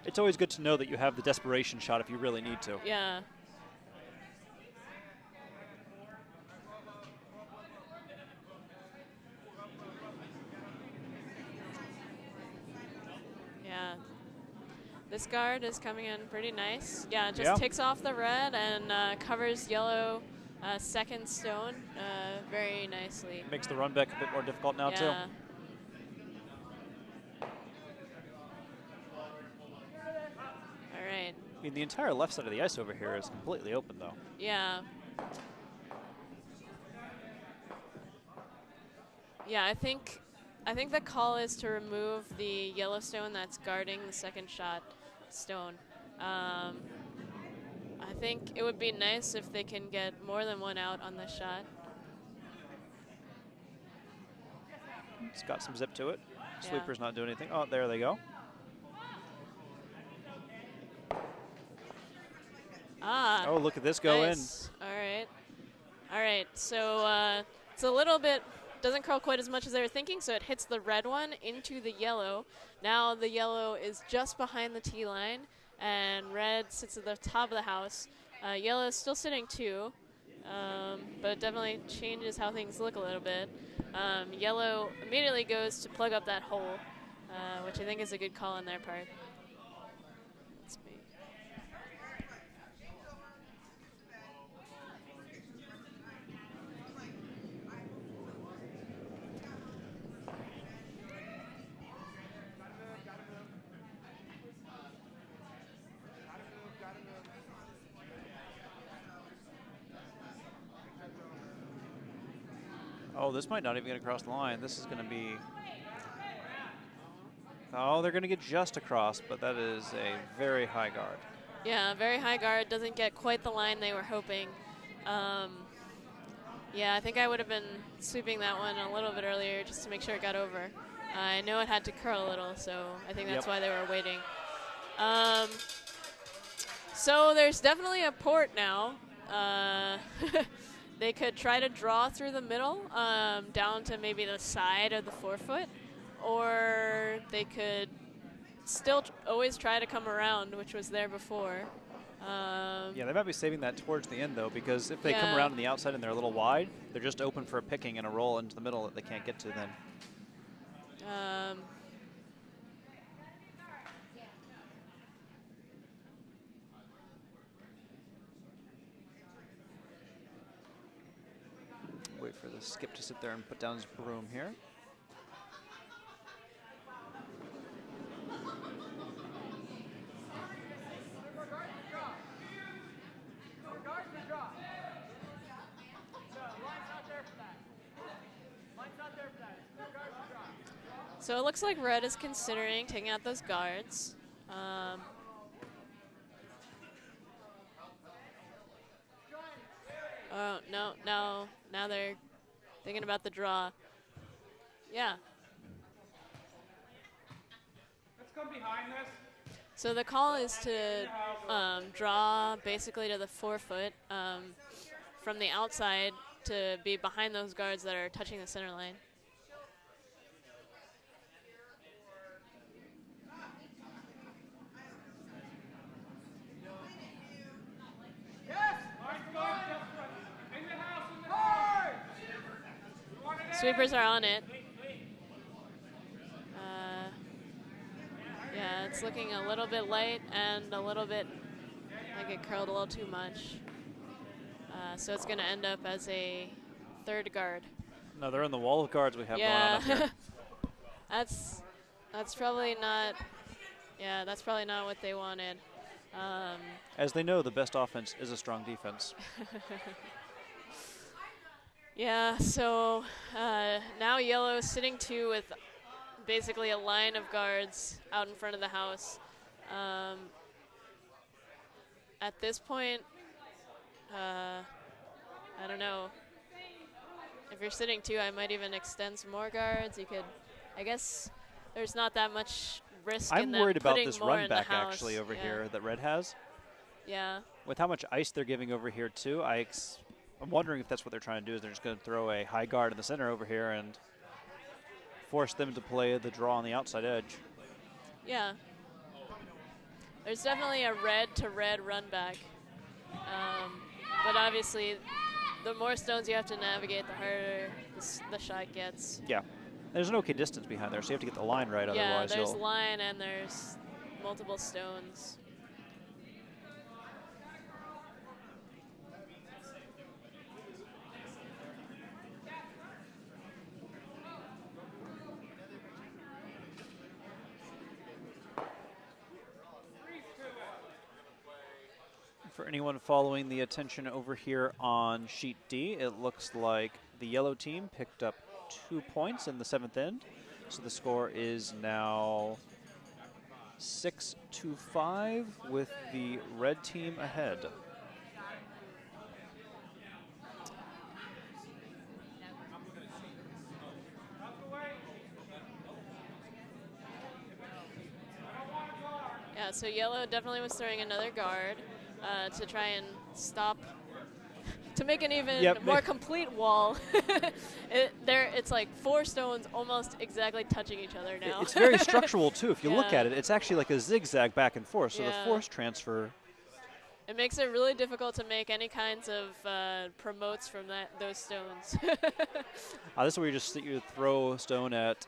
It's always good to know that you have the desperation shot if you really need to. Yeah. Yeah. This guard is coming in pretty nice. Yeah, it just takes off the red and covers yellow second stone very nicely. Makes the run back a bit more difficult now, too. All right. I mean, the entire left side of the ice over here is completely open, though. Yeah. Yeah, I think the call is to remove the yellow stone that's guarding the second shot stone. I think it would be nice if they can get more than one out on this shot. It's got some zip to it. Sweeper's not doing anything. Oh, there they go. Ah. Oh, look at this go in. All right. All right. So it's a little bit, doesn't curl quite as much as they were thinking, so it hits the red one into the yellow. Now the yellow is just behind the tee line, and red sits at the top of the house. Yellow is still sitting too, but it definitely changes how things look a little bit. Yellow immediately goes to plug up that hole, which I think is a good call on their part. Oh, this might not even get across the line. This is going to be... Oh, they're going to get just across, but that is a very high guard. Yeah, very high guard. Doesn't get quite the line they were hoping. Yeah, I think I would have been sweeping that one a little bit earlier just to make sure it got over. I know it had to curl a little, so I think that's why they were waiting. So there's definitely a port now. They could try to draw through the middle down to maybe the side of the 4-foot, or they could still always try to come around, which was there before. Yeah, they might be saving that towards the end, though, because if they come around on the outside and they're a little wide, they're just open for a picking and a roll into the middle that they can't get to then. Wait for the skip to sit there and put down his broom here. So it looks like red is considering taking out those guards. Oh, no, now they're thinking about the draw. Yeah. Let's come behind this. So the call is to draw basically to the 4-foot from the outside to be behind those guards that are touching the center line. Sweepers are on it. Yeah, it's looking a little bit light and a little bit like it curled a little too much. So it's going to end up as a third guard. No, they're in the wall of guards we have going on up here. That's probably not. Yeah, that's probably not what they wanted. As they know, the best offense is a strong defense. Yeah, so now yellow is sitting two with basically a line of guards out in front of the house. At this point, I don't know. If you're sitting two, I might even extend some more guards. You could, I guess, there's not that much risk I'm in them worried about putting this more run in the back house. actually over Yeah. here that Red has. Yeah. With how much ice they're giving over here too, I'm wondering if that's what they're trying to do, is they're just going to throw a high guard in the center over here and force them to play the draw on the outside edge. Yeah. There's definitely a red to red run back. But obviously, the more stones you have to navigate, the harder the shot gets. Yeah. There's an okay distance behind there, so you have to get the line right, Yeah, otherwise there's you'll... line and there's multiple stones. For anyone following the attention over here on sheet D, it looks like the yellow team picked up 2 points in the 7th end. So the score is now 6-5 with the red team ahead. Yeah, so yellow definitely was throwing another guard to try and stop, to make an even more complete wall. It's like 4 stones almost exactly touching each other now. It's very structural too. If you look at it, it's actually like a zigzag back and forth. So the force transfer. It makes it really difficult to make any kinds of promotes from those stones. This is where you throw a stone at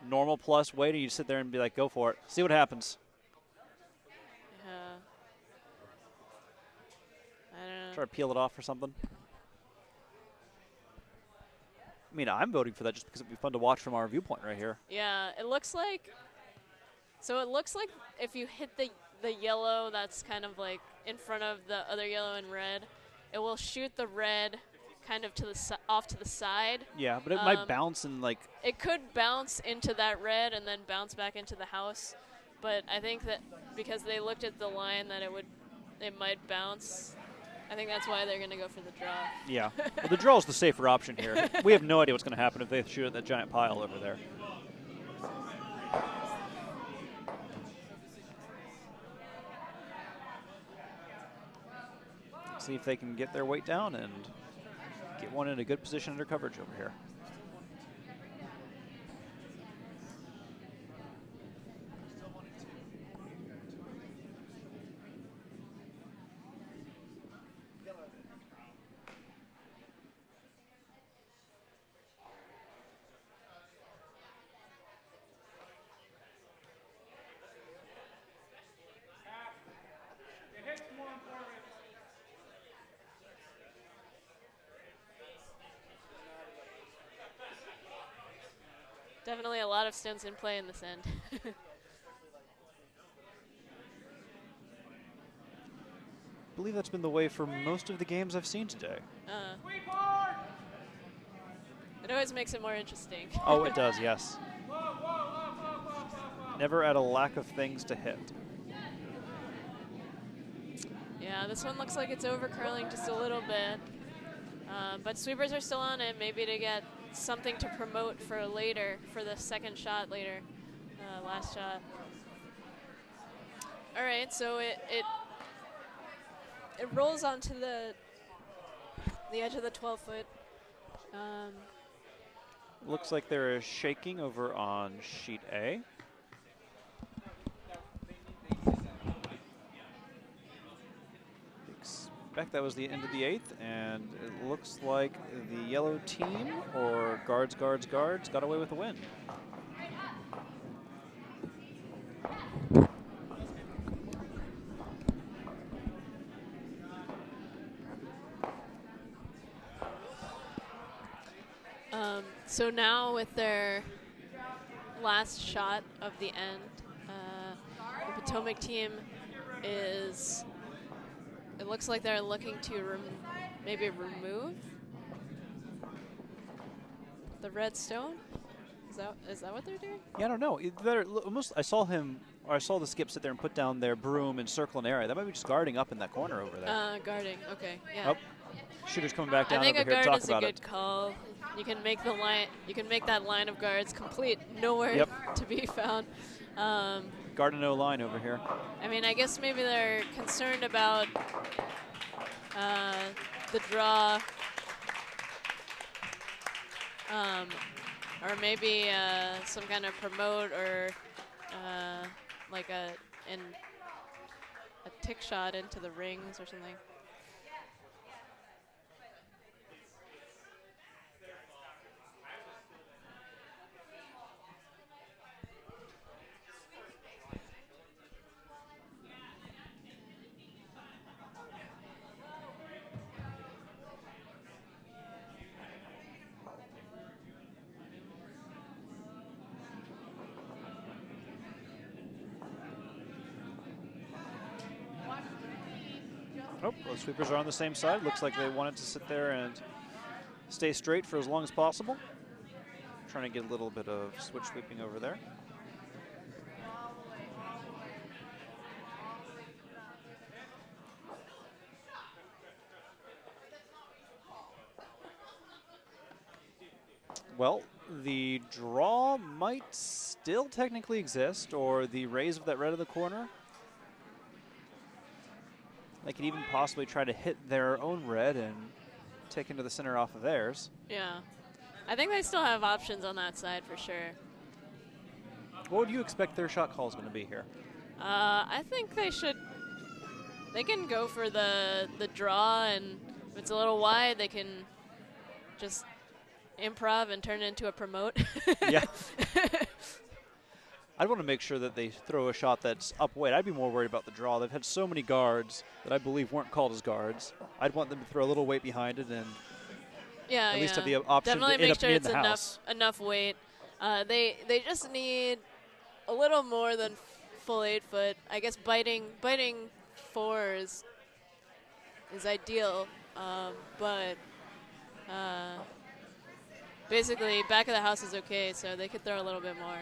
normal plus weight, and you sit there and be like, go for it. See what happens. Yeah. I don't know. Try to peel it off or something. I mean, I'm voting for that just because it'd be fun to watch from our viewpoint right here. Yeah, it looks like, so it looks like if you hit the yellow that's kind of like in front of the other yellow and red, it will shoot the red kind of to the off to the side. Yeah, but it might bounce and like... It could bounce into that red and then bounce back into the house, but I think that because they looked at the line that it might bounce, I think that's why they're going to go for the draw. Yeah, well, the draw is the safer option here. We have no idea what's going to happen if they shoot at that giant pile over there. See if they can get their weight down and get one in a good position under coverage over here. Definitely a lot of stones in play in this end. I believe that's been the way for most of the games I've seen today. It always makes it more interesting. Oh, it does, yes. Never at a lack of things to hit. Yeah, this one looks like it's over curling just a little bit. But sweepers are still on it, maybe to get something to promote for later, for the second shot later, last shot. All right, so it rolls onto the edge of the 12-foot. Looks like there is shaking over on sheet A. Expect that was the end of the 8th, and it looks like the yellow team, or guards, got away with the win. So now with their last shot of the end, the Potomac team is, it looks like they're looking to maybe remove the red stone. Is that what they're doing? Yeah, I don't know. I saw the skip sit there and put down their broom and circle an area. That might be just guarding up in that corner over there. Guarding, okay, yeah. Oh, Shooters coming back down I think over a here to guard talk is a about good it. call. You can make the line. You can make that line of guards complete, nowhere Yep. to be found. Guard and no line over here. I mean, I guess maybe they're concerned about the draw, or maybe some kind of promote or like a tick shot into the rings or something. Oh, those sweepers are on the same side. Looks like they wanted to sit there and stay straight for as long as possible. Trying to get a little bit of switch sweeping over there. Well, the draw might still technically exist, or the raise of that red in the corner. They could even possibly try to hit their own red and take into the center off of theirs. Yeah. I think they still have options on that side for sure. What would you expect their shot call is going to be here? I think they can go for the draw, and if it's a little wide, they can just improv and turn it into a promote. Yeah. I'd want to make sure that they throw a shot that's up weight. I'd be more worried about the draw. They've had so many guards that I believe weren't called as guards. I'd want them to throw a little weight behind it and at least have the option definitely to end make up sure in it's the house. enough weight. They just need a little more than full 8 foot. I guess biting 4 is ideal, but basically back of the house is okay, so they could throw a little bit more.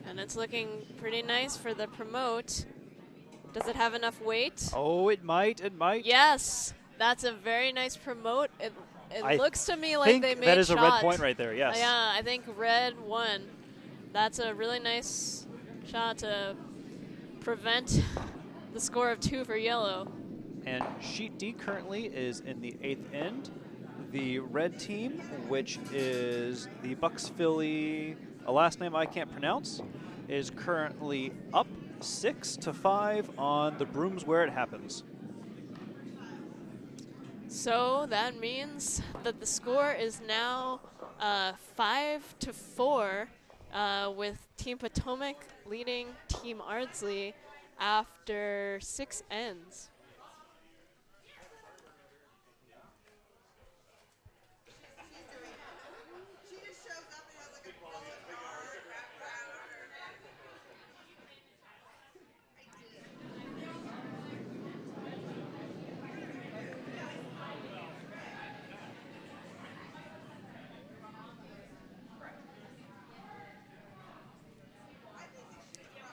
And it's looking pretty nice for the promote. Does it have enough weight? Oh, it might. It might. Yes, that's a very nice promote. It looks to me like think they made that is shot. a red point right there, yes. Yeah, I think red won. That's a really nice shot to prevent the score of 2 for yellow. And sheet D currently is in the 8th end. The red team, which is the Bucks Philly, a last name I can't pronounce, is currently up 6-5 on the brooms where it happens. So that means that the score is now 5-4, with Team Potomac leading Team Ardsley after 6 ends.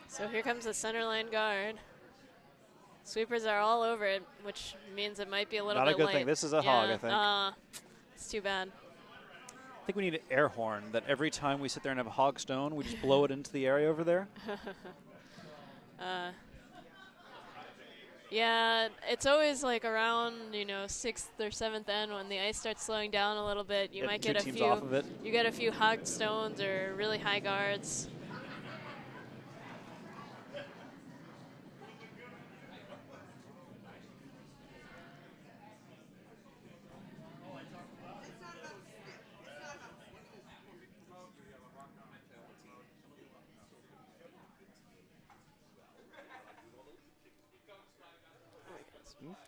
So here comes the center line guard. Sweepers are all over it, which means it might be a little Not bit a good late. thing. This is a hog, I think. It's too bad. I think we need an air horn that every time we sit there and have a hog stone, we just blow it into the area over there. Yeah, it's always like around 6th or 7th end when the ice starts slowing down a little bit. You might get a few off of it. You get a few hog stones or really high guards.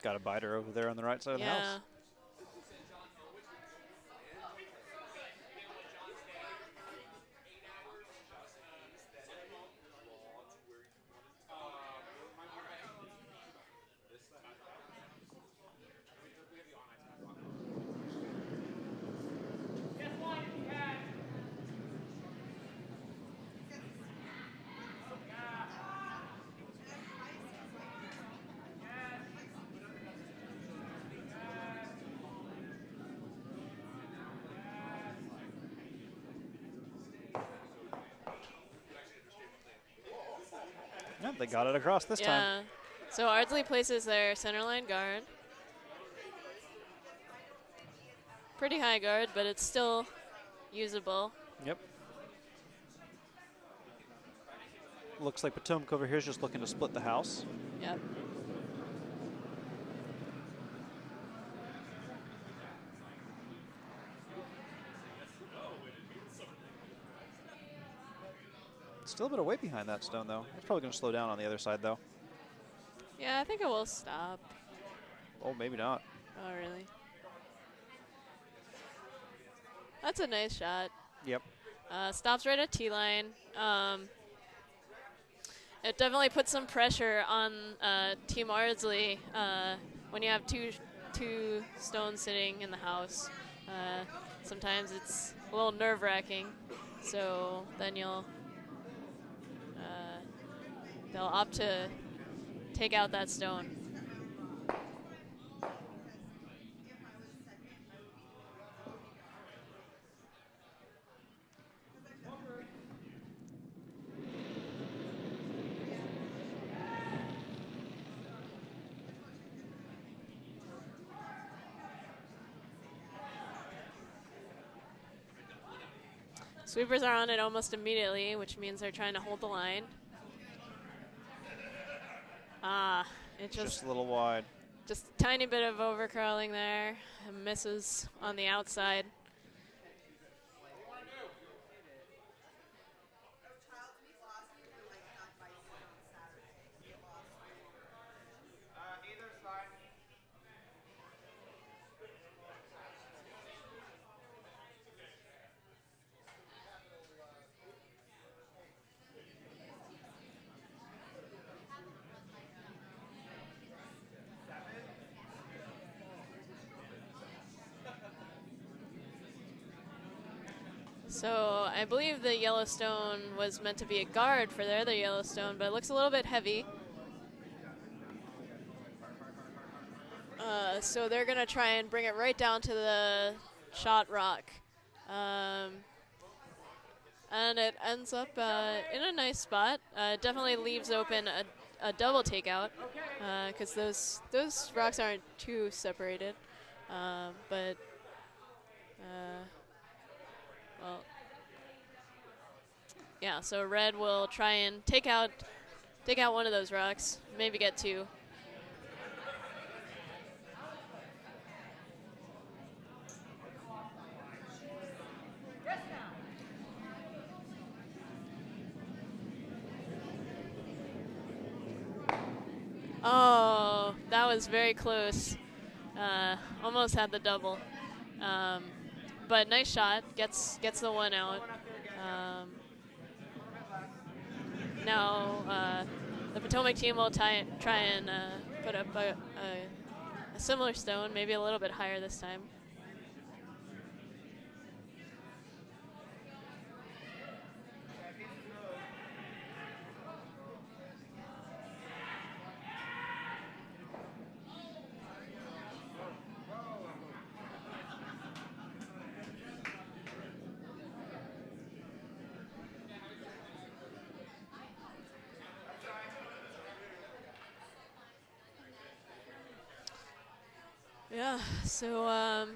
Got a biter over there on the right side of the house. Yep, they got it across this time. So Ardsley places their center line guard. Pretty high guard, but it's still usable. Yep. Looks like Potomac over here is just looking to split the house. Yep. Still a bit of weight behind that stone, though. It's probably going to slow down on the other side, though. Yeah, I think it will stop. Oh, maybe not. Oh, really? That's a nice shot. Yep. Stops right at T-line. It definitely puts some pressure on Team Ardsley when you have two stones sitting in the house. Sometimes it's a little nerve-wracking, so then they'll opt to take out that stone. Sweepers are on it almost immediately, which means they're trying to hold the line. It just a little wide. Just a tiny bit of overcurling there. And misses on the outside. So I believe the Yellowstone was meant to be a guard for their other Yellowstone, but it looks a little bit heavy. So they're going to try and bring it right down to the shot rock. And it ends up in a nice spot. It definitely leaves open a double takeout because those rocks aren't too separated. Well, yeah, so red will try and take out one of those rocks, maybe get two. Oh, that was very close. Almost had the double. But nice shot, gets the one out. Now the Potomac team will try and put up a similar stone, maybe a little bit higher this time. Yeah, so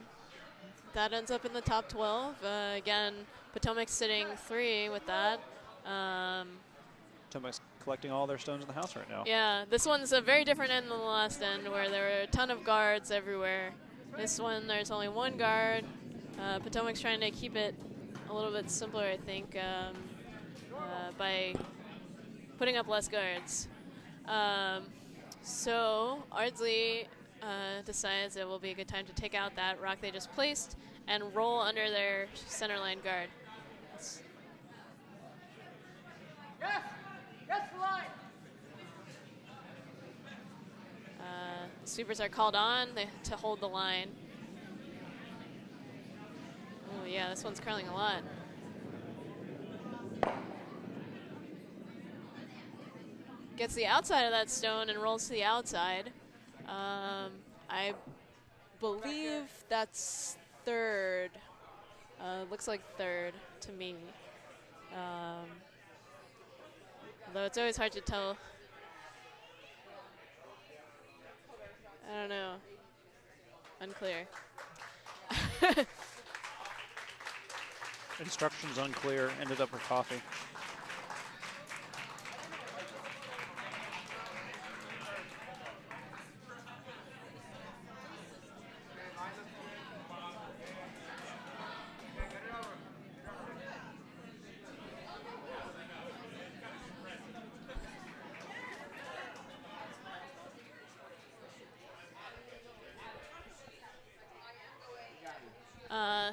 that ends up in the top 12. Again, Potomac's sitting 3 with that. Potomac's collecting all their stones in the house right now. Yeah, this one's a very different end than the last end where there were a ton of guards everywhere. This one, there's only one guard. Potomac's trying to keep it a little bit simpler, I think, by putting up less guards. So Ardsley decides it will be a good time to take out that rock they just placed and roll under their center line guard. Yes, yes, line. Sweepers are called on to hold the line. Oh yeah, this one's curling a lot. Gets the outside of that stone and rolls to the outside. I believe that's third. Looks like third to me. Although it's always hard to tell. I don't know. Unclear. Instructions unclear. Ended up with coffee.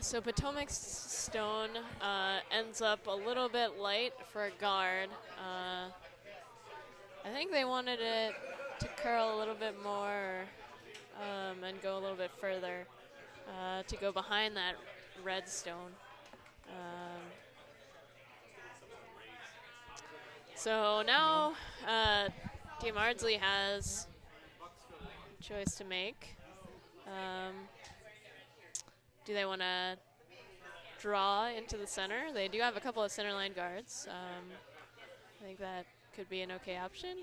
So Potomac's stone ends up a little bit light for a guard. I think they wanted it to curl a little bit more and go a little bit further to go behind that red stone. So now Team Ardsley has a choice to make. Do they want to draw into the center? They do have a couple of center line guards. I think that could be an okay option.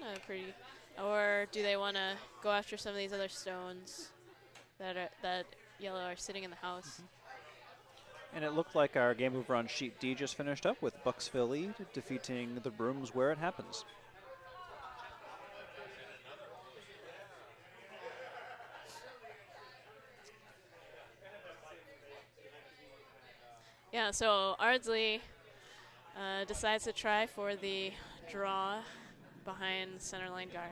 Or do they want to go after some of these other stones that yellow are sitting in the house? And it looked like our game over on sheet D just finished up with Bucksville lead, defeating the Brooms where it happens. Yeah, so Ardsley decides to try for the draw behind center line guard.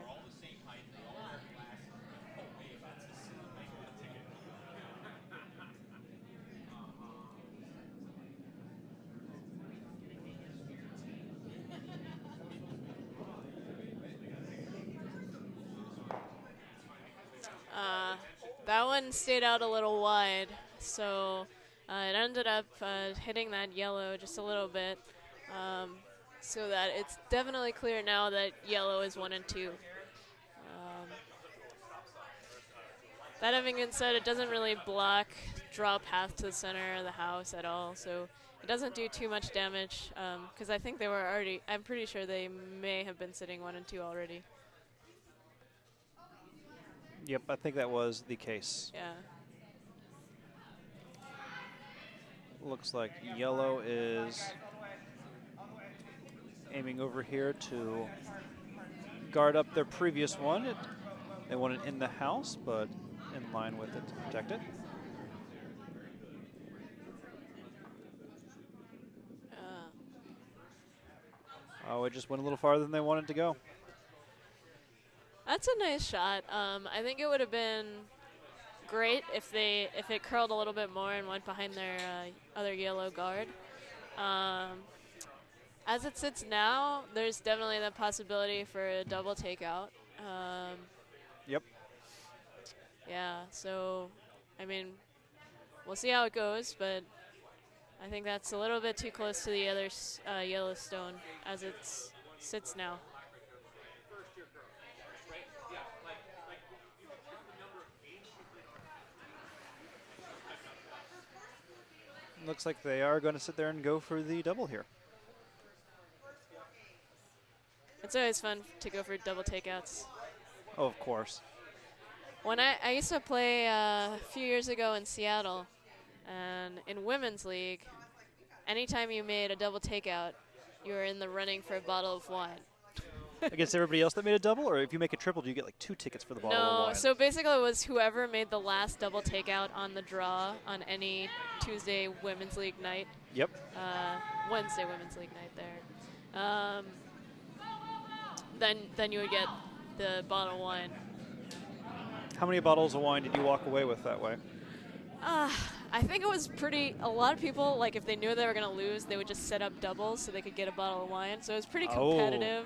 That one stayed out a little wide, so it ended up hitting that yellow just a little bit, so that it's definitely clear now that yellow is 1 and 2. That having been said, it doesn't really block draw path to the center of the house at all, so it doesn't do too much damage, because I think they were already, I'm pretty sure they may have been sitting 1 and 2 already. Yep, I think that was the case. Yeah. Looks like yellow is aiming over here to guard up their previous one. They want it in the house, but in line with it to protect it. Oh, it just went a little farther than they wanted to go. That's a nice shot. I think it would have been great if it curled a little bit more and went behind their other yellow guard. As it sits now, there's definitely the possibility for a double takeout. Yep. Yeah, so, I mean, we'll see how it goes, but I think that's a little bit too close to the other yellow stone as it sits now. Looks like they are going to sit there and go for the double here. It's always fun to go for double takeouts. Oh, of course. When I used to play a few years ago in Seattle, and in Women's League, anytime you made a double takeout, you were in the running for a bottle of wine. Against everybody else that made a double, or if you make a triple, do you get like 2 tickets for the bottle of wine? No, so basically it was whoever made the last double takeout on the draw on any Tuesday Women's League night. Yep. Wednesday Women's League night there. Then you would get the bottle of wine. How many bottles of wine did you walk away with that way? I think it was a lot of people, like if they knew they were going to lose, they would just set up doubles so they could get a bottle of wine. So it was pretty competitive.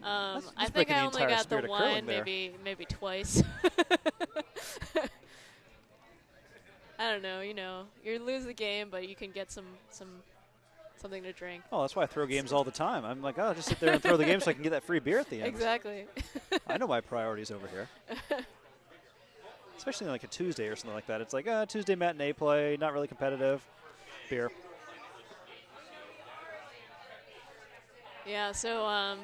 I think I only got the wine maybe twice. I don't know, you lose the game, but you can get something to drink. Oh, that's why I throw games all the time. I'm like, oh, I'll just sit there and throw the game so I can get that free beer at the end. Exactly. I know my priorities over here. Especially like a Tuesday or something like that. It's like, Tuesday matinee play, not really competitive. Beer. Yeah, so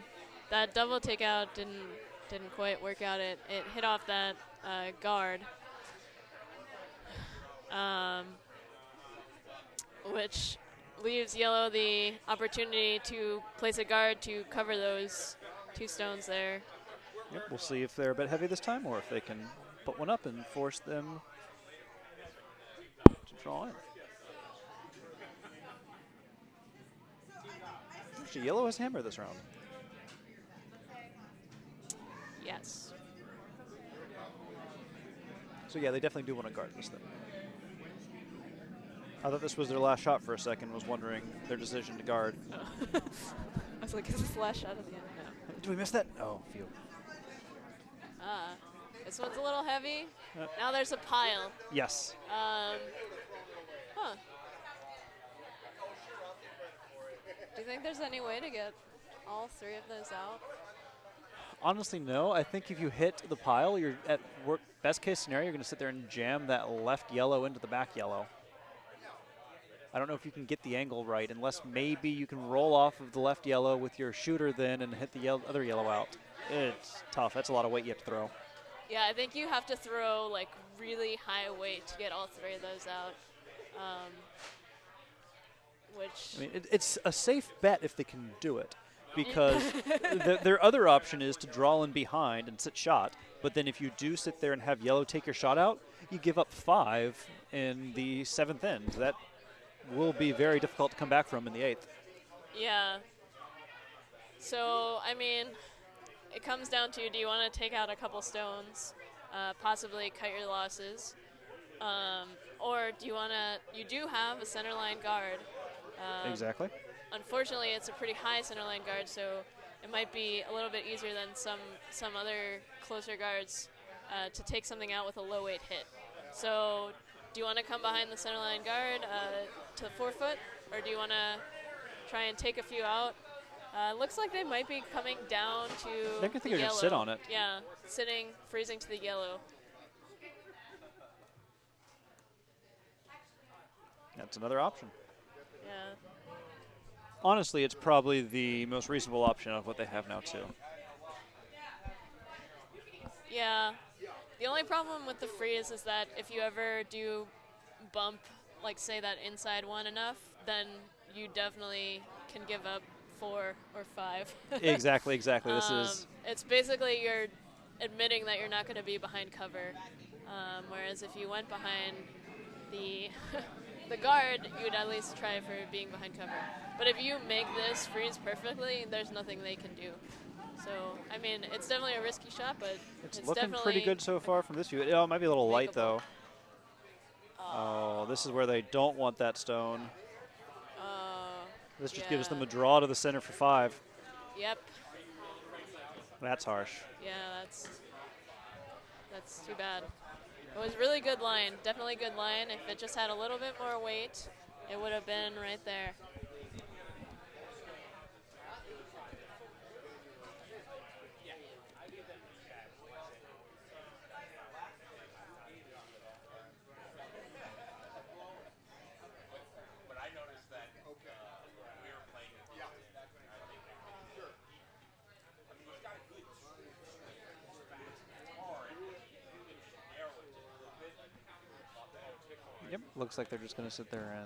that double takeout didn't quite work out. It hit off that guard, which leaves yellow the opportunity to place a guard to cover those 2 stones there. Yep, we'll see if they're a bit heavy this time or if they can put one up and force them to draw in. Actually, yellow has hammer this round. Yes. So yeah, they definitely do want to guard this thing. I thought this was their last shot for a second, was wondering their decision to guard. Oh. I was like, is this the last shot at the end? No. Did we miss that? Oh, phew. This one's a little heavy. Now there's a pile. Yes. Do you think there's any way to get all 3 of those out? Honestly, no. I think if you hit the pile, you're at best case scenario, you're going to sit there and jam that left yellow into the back yellow. I don't know if you can get the angle right, unless maybe you can roll off of the left yellow with your shooter then and hit the other yellow out. It's tough. That's a lot of weight you have to throw. Yeah, I think you have to throw like really high weight to get all 3 of those out. Which I mean, it's a safe bet if they can do it, because their other option is to draw in behind and sit shot. But then if you do sit there and have yellow take your shot out, you give up 5 in the 7th end. That will be very difficult to come back from in the 8th. Yeah. So, I mean, it comes down to, do you want to take out a couple stones, possibly cut your losses, or do you want to, you do have a center line guard. Exactly. Unfortunately, it's a pretty high center line guard, so it might be a little bit easier than some other closer guards to take something out with a low weight hit. So do you want to come behind the center line guard to the 4-foot, or do you want to try and take a few out? Looks like they might be coming down to I think they're going to sit on it. Yeah, freezing to the yellow. That's another option. Yeah. Honestly, it's probably the most reasonable option of what they have now, too. Yeah. The only problem with the freeze is that if you ever do bump, like say that inside one enough, then you definitely can give up 4 or 5. Exactly. This is. It's basically you're admitting that you're not going to be behind cover, whereas if you went behind the guard, you would at least try for being behind cover. But if you make this freeze perfectly, there's nothing they can do. So, I mean, it's definitely a risky shot, but it's looking definitely pretty good so far from this view. It might be a little light, though. Oh, this is where they don't want that stone. This just gives them a draw to the center for 5. Yep. That's harsh. Yeah, that's too bad. It was really good line, definitely good line. If it just had a little bit more weight, it would have been right there. Yep, looks like they're just going to sit there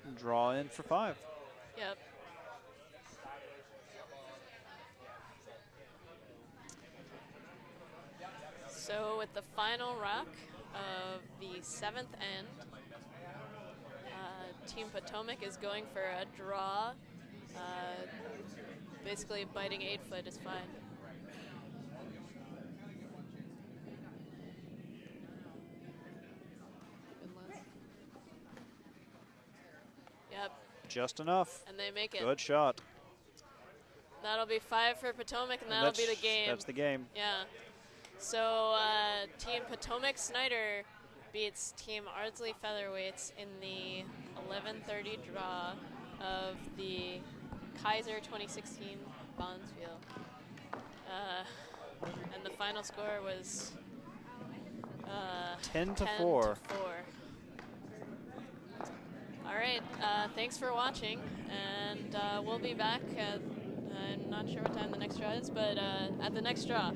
and draw in for 5. Yep. So with the final rock of the 7th end, Team Potomac is going for a draw. Basically biting 8-foot is fine. Yep. Just enough. And they make it. Good shot. That'll be 5 for Potomac, and that'll be the game. That's the game. Yeah. So Team Potomac Snyder beats Team Ardsley Featherweights in the 11:30 draw of the Kayser 2016 Bonspiel. And the final score was 10 to 10 4. to 4. All right, thanks for watching, and we'll be back. I'm not sure what time the next draw is, but at the next draw.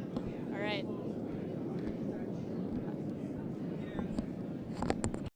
All right.